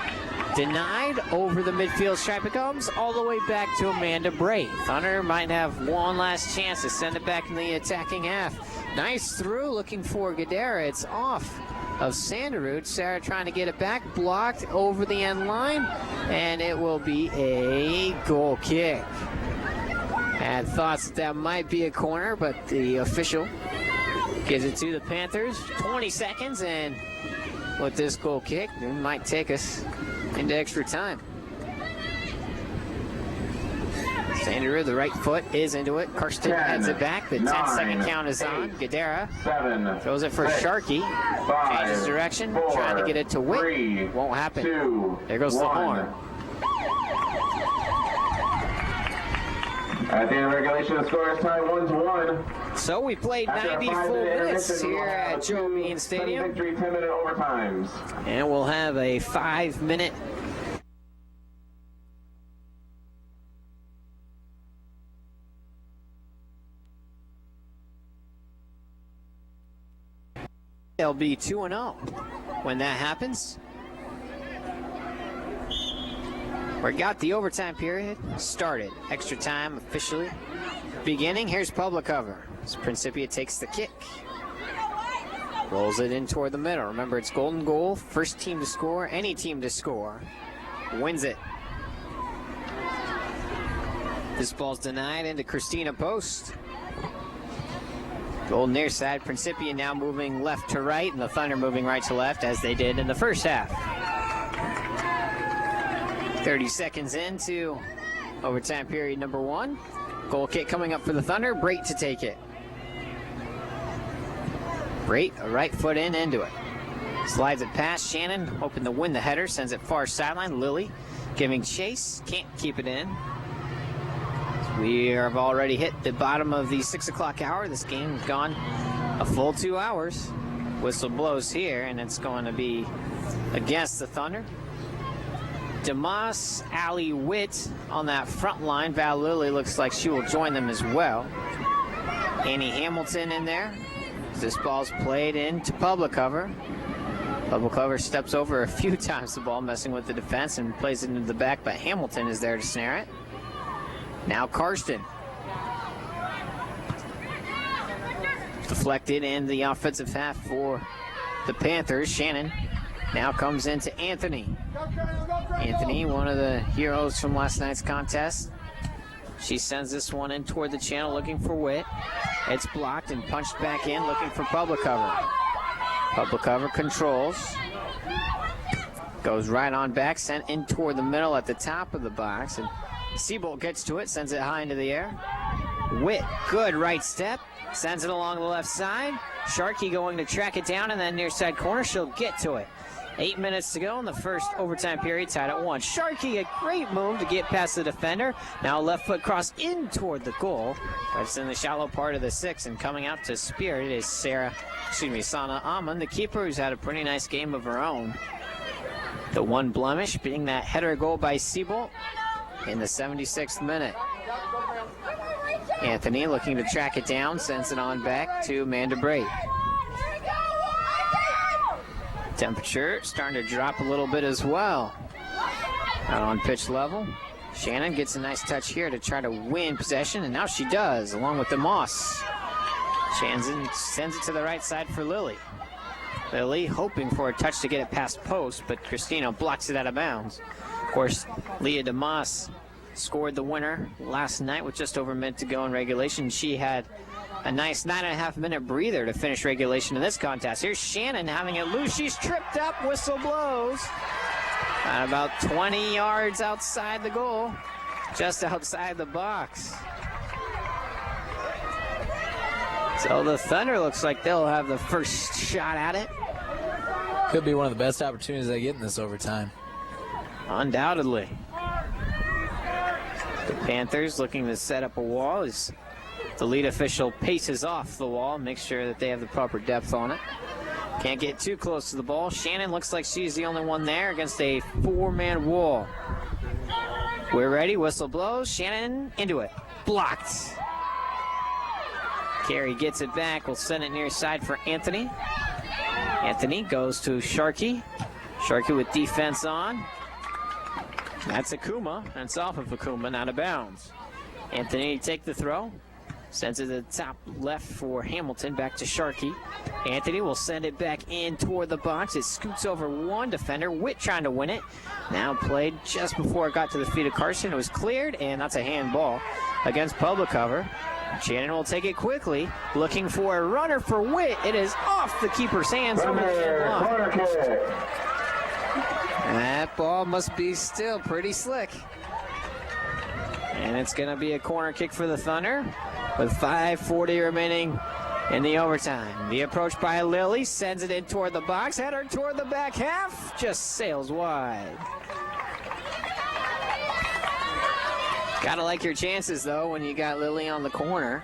Denied over the midfield stripe. It comes all the way back to Amanda Brait. Thunder might have one last chance to send it back in the attacking half. Nice through, looking for Gadara. It's off of Sanderud. Sarah trying to get it back, blocked over the end line, and it will be a goal kick. Had thoughts that might be a corner, but the official gives it to the Panthers. 20 seconds, and with this goal kick, it might take us into extra time. Sanderud, the right foot is into it. Karsten heads it back. The 10-second count is on. Gadara throws it for Sharkey. Changes direction, trying to get it to Witt. Won't happen. There goes the horn. At the end of regulation, the score is tied 1-1. So we played 90 full minutes here at Joe Means Stadium. Victory, 10-minute overtimes. And we'll have a 5-minute they'll be 2-0 when that happens. We got the overtime period started. Extra time officially beginning. Here's public cover. So Principia takes the kick. Rolls it in toward the middle. Remember, it's golden goal. First team to score, any team to score, wins it. This ball's denied into Christina Post. Goal near side. Principia now moving left to right, and the Thunder moving right to left as they did in the first half. 30 seconds into overtime period number 1. Goal kick coming up for the Thunder. Brait to take it. Brait, a right foot into it. Slides it past Shannon, hoping to win the header. Sends it far sideline. Lilly giving chase. Can't keep it in. We have already hit the bottom of the 6 o'clock hour. This game's gone a full 2 hours. Whistle blows here, and it's going to be against the Thunder. DeMoss, Allie Witt on that front line. Val Lilly looks like she will join them as well. Annie Hamilton in there. This ball's played into public cover. Public cover steps over a few times the ball, messing with the defense, and plays it into the back, but Hamilton is there to snare it. Now Karsten. Deflected in the offensive half for the Panthers. Shannon now comes into Anthony. Anthony, one of the heroes from last night's contest. She sends this one in toward the channel looking for Witt. It's blocked and punched back in looking for public cover. Public cover controls. Goes right on back, sent in toward the middle at the top of the box. And Seabolt gets to it, sends it high into the air. Witt, good right step. Sends it along the left side. Sharkey going to track it down in that near side corner. She'll get to it. 8 minutes to go in the first overtime period, tied at 1. Sharkey, a great move to get past the defender. Now left foot cross in toward the goal. But it's in the shallow part of the 6, and coming out to spear it is Sana Amon, the keeper, who's had a pretty nice game of her own. The one blemish being that header goal by Seabolt in the 76th minute. Anthony looking to track it down, sends it on back to Amanda Bray. Temperature starting to drop a little bit as well. Out on pitch level. Shannon gets a nice touch here to try to win possession, and now she does, along with DeMoss. Shannon sends it to the right side for Lily. Lily hoping for a touch to get it past post, but Christina blocks it out of bounds. Of course, Leah DeMoss scored the winner last night with just over a minute to go in regulation. She had a nice 9.5-minute breather to finish regulation in this contest. Here's Shannon having it loose. She's tripped up. Whistle blows. At about 20 yards outside the goal, just outside the box. So the Thunder looks like they'll have the first shot at it. Could be one of the best opportunities they get in this overtime. Undoubtedly. The Panthers looking to set up a wall as the lead official paces off the wall, makes sure that they have the proper depth on it. Can't get too close to the ball. Shannon looks like she's the only one there against a 4-man wall. We're ready. Whistle blows. Shannon into it. Blocked. Carey gets it back. We'll send it near side for Anthony. Anthony goes to Sharkey. Sharkey with defense on. That's Akuma. That's off of Akuma, not out of bounds. Anthony take the throw. Sends it to the top left for Hamilton, back to Sharkey. Anthony will send it back in toward the box. It scoots over one defender. Witt trying to win it. Now played just before it got to the feet of Carson. It was cleared, and that's a handball against public cover. Shannon will take it quickly, looking for a runner for Witt. It is off the keeper's hands. Corner kick. That ball must be still pretty slick. And it's going to be a corner kick for the Thunder with 5:40 remaining in the overtime. The approach by Lily sends it in toward the box. Header toward the back half. Just sails wide. Gotta like your chances, though, when you got Lily on the corner.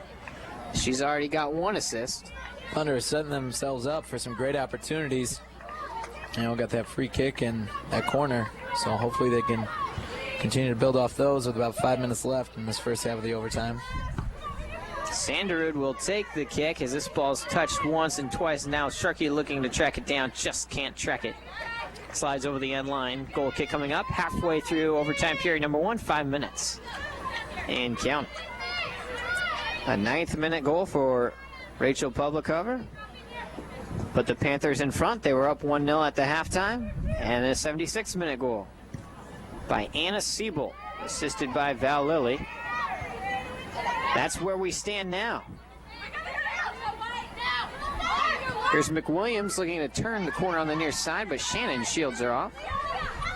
She's already got one assist. Thunder is setting themselves up for some great opportunities. Got that free kick and that corner, so hopefully they can continue to build off those with about 5 minutes left in this first half of the overtime. Sanderud will take the kick as this ball's touched once and twice. Now Sharkey looking to track it down, just can't track it. Slides over the end line. Goal kick coming up halfway through overtime period number 1, 5 minutes. And count. A 9th-minute goal for Rachel Public Cover. Put the Panthers in front. They were up 1-0 at the halftime. And a 76th-minute goal by Anna Siebel, assisted by Val Lilly. That's where we stand now. Here's McWilliams looking to turn the corner on the near side, but Shannon shields her off.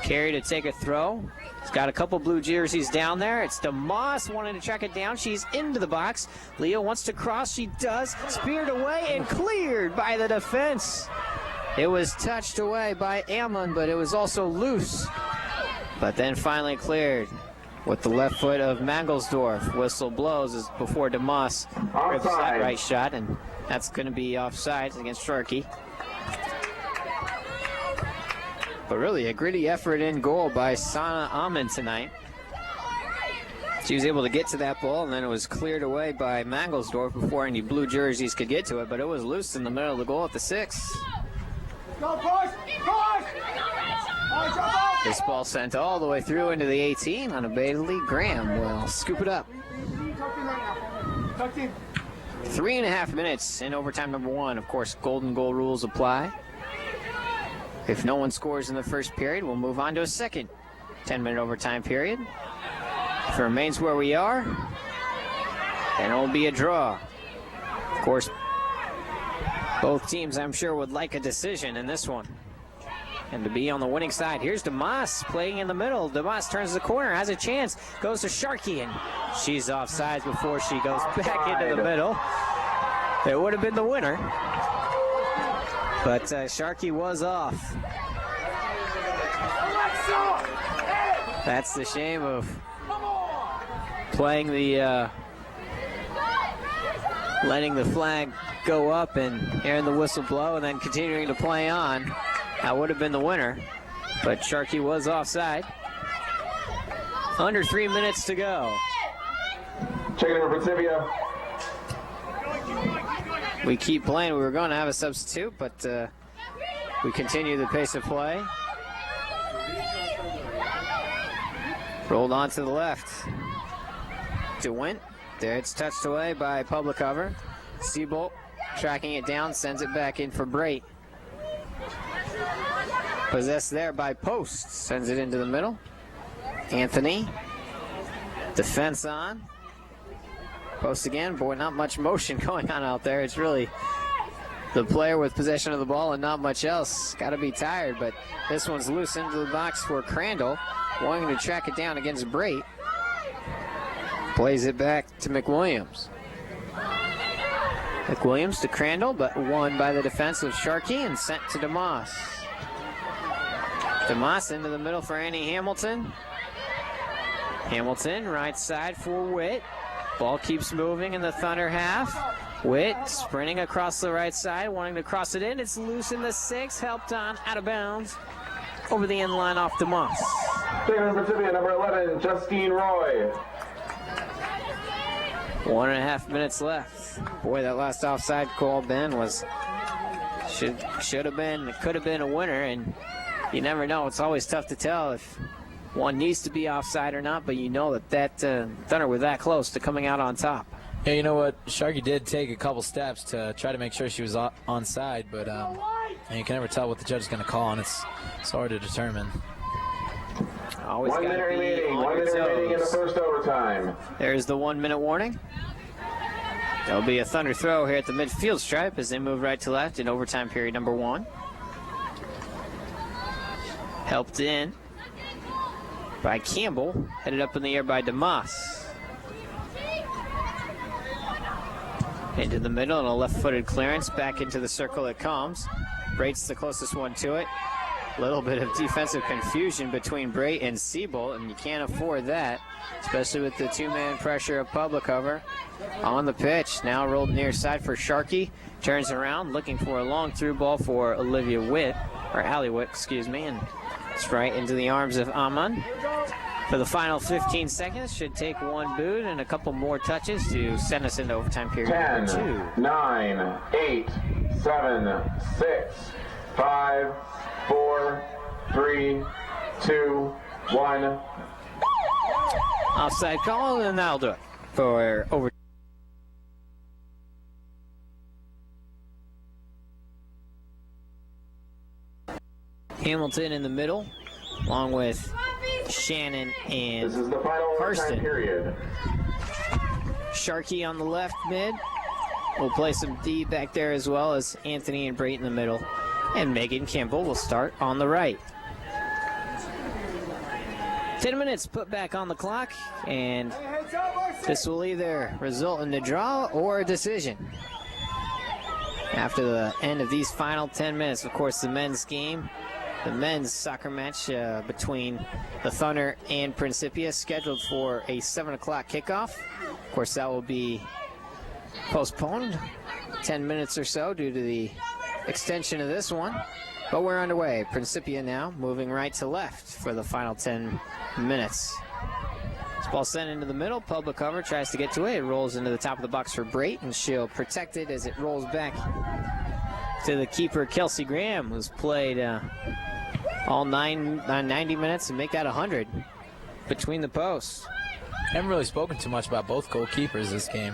Carey to take a throw. He's got a couple blue jerseys down there. It's DeMoss wanting to track it down. She's into the box. Leo wants to cross. She does. Speared away and cleared by the defense. It was touched away by Ammon, but it was also loose. But then finally cleared. with the left foot of Mangelsdorf. Whistle blows as before DeMoss rips that right shot, and that's going to be offside against Sharkey. But really a gritty effort in goal by Sana Amin tonight. She was able to get to that ball, and then it was cleared away by Mangelsdorf before any blue jerseys could get to it, but it was loose in the middle of the goal at the 6. Go, push! Push! This ball sent all the way through into the 18 unabatedly. Graham will scoop it up. 3.5 minutes in overtime number 1. Of course, golden goal rules apply. If no one scores in the first period, we'll move on to a second 10-minute overtime period. If it remains where we are, then it will be a draw. Of course, both teams, I'm sure, would like a decision in this one and to be on the winning side. Here's DeMoss playing in the middle. DeMoss turns the corner, has a chance, goes to Sharkey, and she's offside before she goes back into the middle. It would have been the winner, but Sharkey was off. That's the shame of playing the letting the flag go up and hearing the whistle blow and then continuing to play on. That would have been the winner, but Sharkey was offside. Under 3 minutes to go. Checking in for Principia. We keep playing. We were going to have a substitute, but we continue the pace of play. Rolled on to the left. DeWint. There it's touched away by public cover. Seabolt tracking it down, sends it back in for Brait. Possessed there by Post, sends it into the middle. Anthony, defense on. Post again, boy, not much motion going on out there. It's really the player with possession of the ball and not much else. Got to be tired, but this one's loose into the box for Crandall, wanting to track it down against Brait. Plays it back to McWilliams. McWilliams to Crandall, but won by the defense of Sharkey and sent to DeMoss. DeMoss into the middle for Annie Hamilton. Hamilton, right side for Witt. Ball keeps moving in the Thunder half. Witt sprinting across the right side, wanting to cross it in. It's loose in the 6, helped on, out of bounds. Over the end line off DeMoss. Taking in Principia, number 11, Justine Roy. 1.5 minutes left. Boy, that last offside call, Ben, was should have been, could have been a winner, and you never know. It's always tough to tell if one needs to be offside or not, but you know that Thunder were that close to coming out on top. Yeah, you know what? Sharkey did take a couple steps to try to make sure she was onside, but and you can never tell what the judge is going to call, and it's hard to determine. Always 1 minute remaining. 1 minute remaining in the first overtime. There's the 1 minute warning. There'll be a Thunder throw here at the midfield stripe as they move right to left in overtime period number 1. Helped in by Campbell, headed up in the air by DeMoss. Into the middle and a left-footed clearance, back into the circle it comes. Brait's the closest one to it. A little bit of defensive confusion between Brait and Seabolt, and you can't afford that, especially with the two-man pressure of public cover on the pitch. Now rolled near side for Sharkey. Turns around, looking for a long through ball for Olivia Witt, or Allie Witt, excuse me, and it's right into the arms of Amon. For the final 15 seconds, should take one boot and a couple more touches to send us into overtime period 10, number 2. 9, 8, 7, 6, 5, 4, 3, 2, 1. Offside call, and that'll do it for over. Hamilton in the middle, along with Shannon and This is the final overtime Hurston. period. Sharkey on the left mid. We'll play some D back there as well as Anthony and Brait in the middle. And Megan Campbell will start on the right. 10 minutes put back on the clock, and this will either result in a draw or a decision. After the end of these final 10 minutes, of course, the men's game the men's soccer match between the Thunder and Principia, scheduled for a 7 o'clock kickoff. Of course, that will be postponed 10 minutes or so due to the extension of this one. But we're underway. Principia now moving right to left for the final 10 minutes. This ball sent into the middle. Public cover tries to get to it. It rolls into the top of the box for Brait, and she'll protect it as it rolls back to the keeper, Kelsey Graham, who's played all 90 minutes and make that 100 between the posts. Haven't really spoken too much about both goalkeepers this game.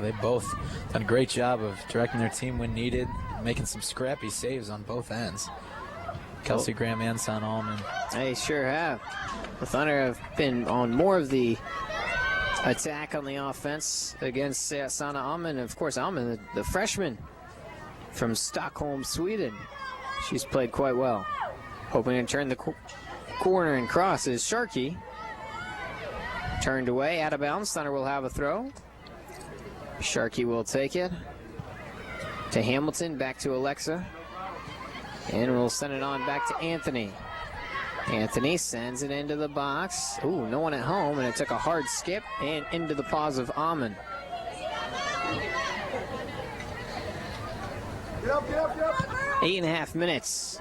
They've both done a great job of directing their team when needed, making some scrappy saves on both ends. Kelsey Graham and Son Allman. They sure have. The Thunder have been on more of the attack on the offense against Sanna Allman. Of course, Allman, the freshman from Stockholm, Sweden. She's played quite well. Hoping to turn the corner and cross is Sharkey. Turned away, out of bounds. Thunder will have a throw. Sharkey will take it to Hamilton, back to Alexa. And we'll send it on back to Anthony. Anthony sends it into the box. Ooh, no one at home, and it took a hard skip and into the paws of Amon. Get up, get up, get up. 8.5 minutes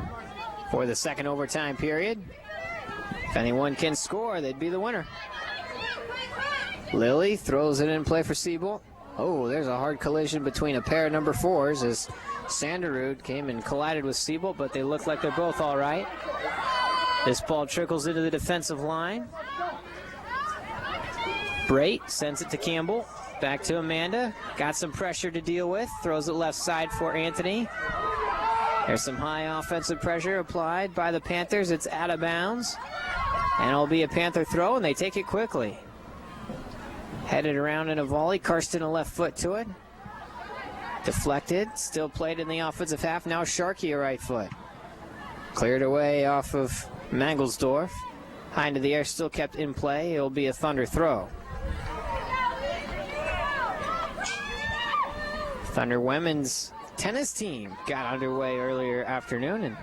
for the second overtime period. If anyone can score, they'd be the winner. Lily throws it in play for Siebold. Oh, there's a hard collision between a pair of number 4s as Sanderud came and collided with Siebold, but they look like they're both all right. This ball trickles into the defensive line. Brait sends it to Campbell. Back to Amanda. Got some pressure to deal with. Throws it left side for Anthony. There's some high offensive pressure applied by the Panthers. It's out of bounds. And it'll be a Panther throw, and they take it quickly. Headed around in a volley. Karsten a left foot to it. Deflected. Still played in the offensive half. Now Sharkey a right foot. Cleared away off of Mangelsdorf. High into the air, still kept in play. It'll be a Thunder throw. Thunder women's tennis team got underway earlier afternoon, and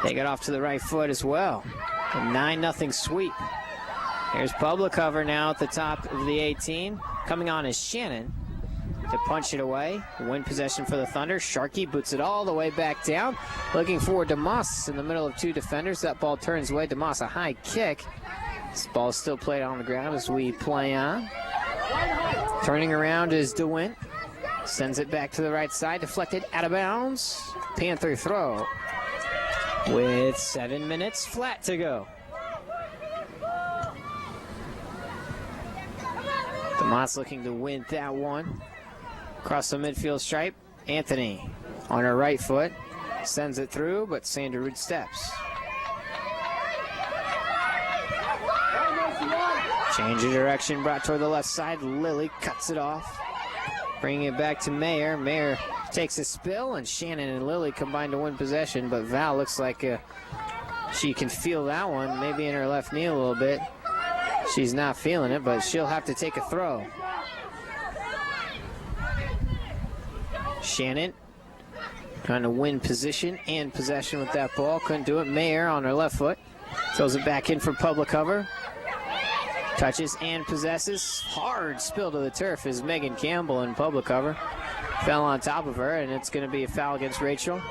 they got off to the right foot as well. A 9-0 sweep. Here's public cover now at the top of the 18. Coming on is Shannon to punch it away. Win possession for the Thunder. Sharkey boots it all the way back down. Looking for DeMoss in the middle of two defenders. That ball turns away. DeMoss a high kick. This ball is still played on the ground as we play on. Turning around is DeWint. Sends it back to the right side. Deflected out of bounds. Panther throw with 7 minutes flat to go. DeMoss looking to win that one. Across the midfield stripe, Anthony on her right foot. Sends it through, but Sanderud steps. Change of direction brought toward the left side. Lily cuts it off. Bringing it back to Mayer. Mayer takes a spill, and Shannon and Lily combine to win possession, but Val looks like she can feel that one, maybe in her left knee a little bit. She's not feeling it, but she'll have to take a throw. Shannon trying to win position and possession with that ball. Couldn't do it. Mayer on her left foot. Throws it back in for public cover. Touches and possesses. Hard spill to the turf is Megan Campbell in public cover. Fell on top of her, and it's going to be a foul against Rachel.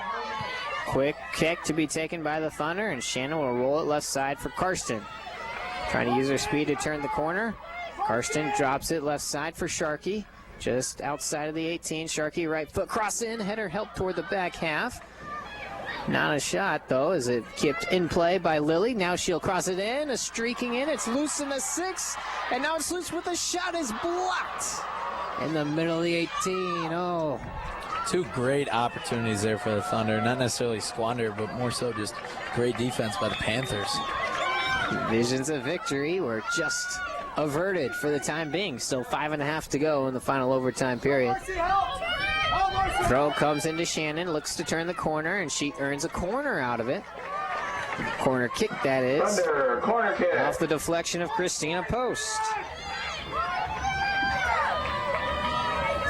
Quick kick to be taken by the Thunder, and Shannon will roll it left side for Karsten. Trying to use her speed to turn the corner. Karsten drops it left side for Sharkey. Just outside of the 18. Sharkey right foot cross in. Header helped toward the back half. Not a shot, though, as it kept in play by Lily. Now she'll cross it in. A streaking in. It's loose in the 6. And now it's loose with a shot is blocked. In the middle of the 18. Oh. Two great opportunities there for the Thunder. Not necessarily squandered, but more so just great defense by the Panthers. Visions of victory were just averted for the time being. Still 5.5 to go in the final overtime period. Throw comes into Shannon, looks to turn the corner, and she earns a corner out of it. Corner kick, that is. Thunder, corner kick. Off the deflection of Christina Post.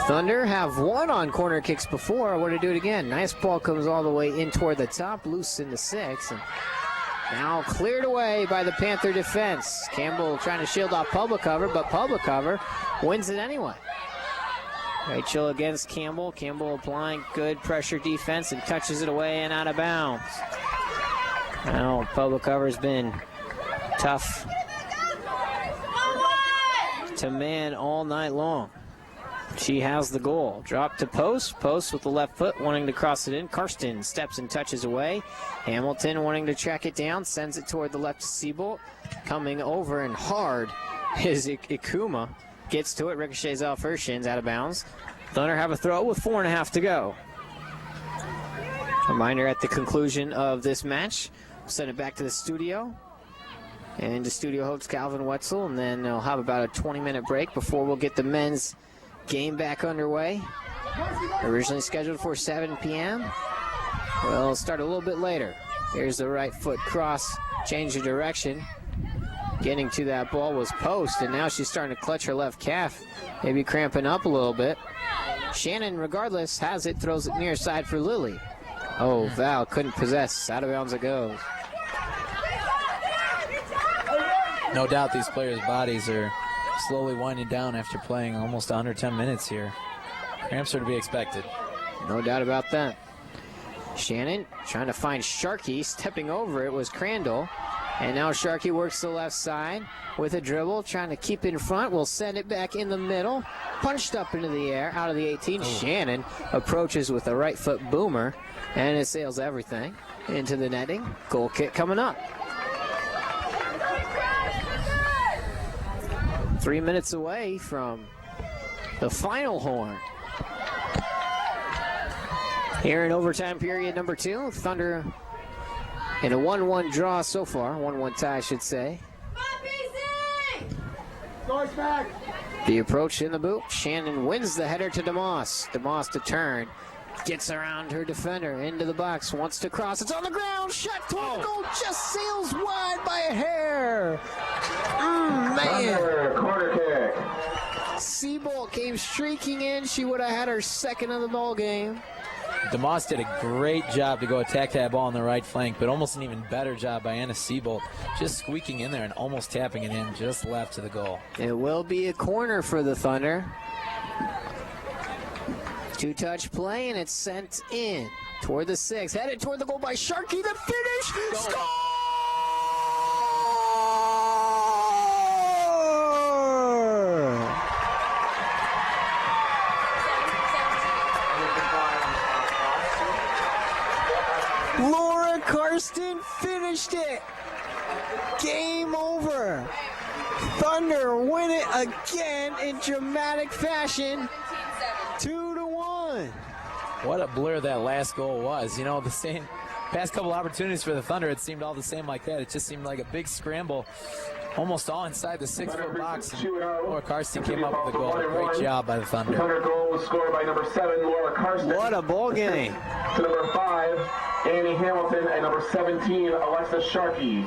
Thunder have won on corner kicks before. I want to do it again. Nice ball comes all the way in toward the top, loose in the 6. And now cleared away by the Panther defense. Campbell trying to shield off public cover, but public cover wins it anyway. Rachel against Campbell. Campbell applying good pressure defense and touches it away and out of bounds. Now public cover has been tough to man all night long. She has the goal. Drop to post. Post with the left foot, wanting to cross it in. Karsten steps and touches away. Hamilton wanting to track it down, sends it toward the left to Siebold. Coming over and hard is Ikuma. Gets to it, ricochets off her shins, out of bounds. Thunder have a throw with 4.5 to go. Reminder at the conclusion of this match, we'll send it back to the studio. And the studio host Calvin Wetzel, and then they'll have about a 20-minute break before we'll get the men's game back underway. Originally scheduled for 7 p.m. We'll start a little bit later. Here's the right foot cross, change of direction. Getting to that ball was post, and now she's starting to clutch her left calf, maybe cramping up a little bit. Shannon, regardless, has it, throws it near side for Lily. Oh, Val couldn't possess. Out of bounds it goes. No doubt these players' bodies are slowly winding down after playing almost 110 minutes here. Cramps are to be expected. No doubt about that. Shannon trying to find Sharkey. Stepping over it was Crandall. And now Sharkey works the left side with a dribble, trying to keep it in front. Will send it back in the middle. Punched up into the air, out of the 18. Shannon approaches with a right foot boomer, and it sails everything into the netting. Goal kick coming up. 3 minutes away from the final horn. Here in overtime period number 2, Thunder in a 1-1 draw so far, 1-1 tie I should say. The approach in the boot. Shannon wins the header to DeMoss. DeMoss to turn. Gets around her defender into the box. Wants to cross. It's on the ground. Shot toward the goal. Just sails wide by a hair. Man. Corner kick. Siebold came streaking in. She would have had her second of the ball game. DeMoss did a great job to go attack that ball on the right flank, but almost an even better job by Anna Siebold, just squeaking in there and almost tapping it in just left to the goal. It will be a corner for the Thunder. Two-touch play, and it's sent in toward the 6. Headed toward the goal by Sharkey. The finish. Score! Laura Karsten finished it. Game over. Thunder win it again in dramatic fashion. 2-1. What a blur that last goal was. You know, the same past couple opportunities for the Thunder, it seemed all the same like that. It just seemed like a big scramble, almost all inside the 6-foot box. And Laura Karsten came up with the goal. Great job by the Thunder. Thunder goal was scored by number 7, Laura Karsten. What a ball game. To number 5, Annie Hamilton, and number 17, Alexa Sharkey.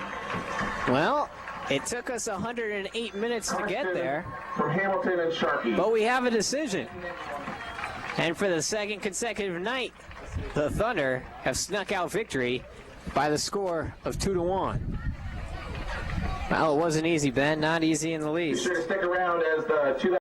Well, it took us 108 minutes to get there. From Hamilton and Sharkey. But we have a decision. And for the second consecutive night, the Thunder have snuck out victory by the score of 2-1. Well, it wasn't easy, Ben. Not easy in the least. Be sure to stick around as the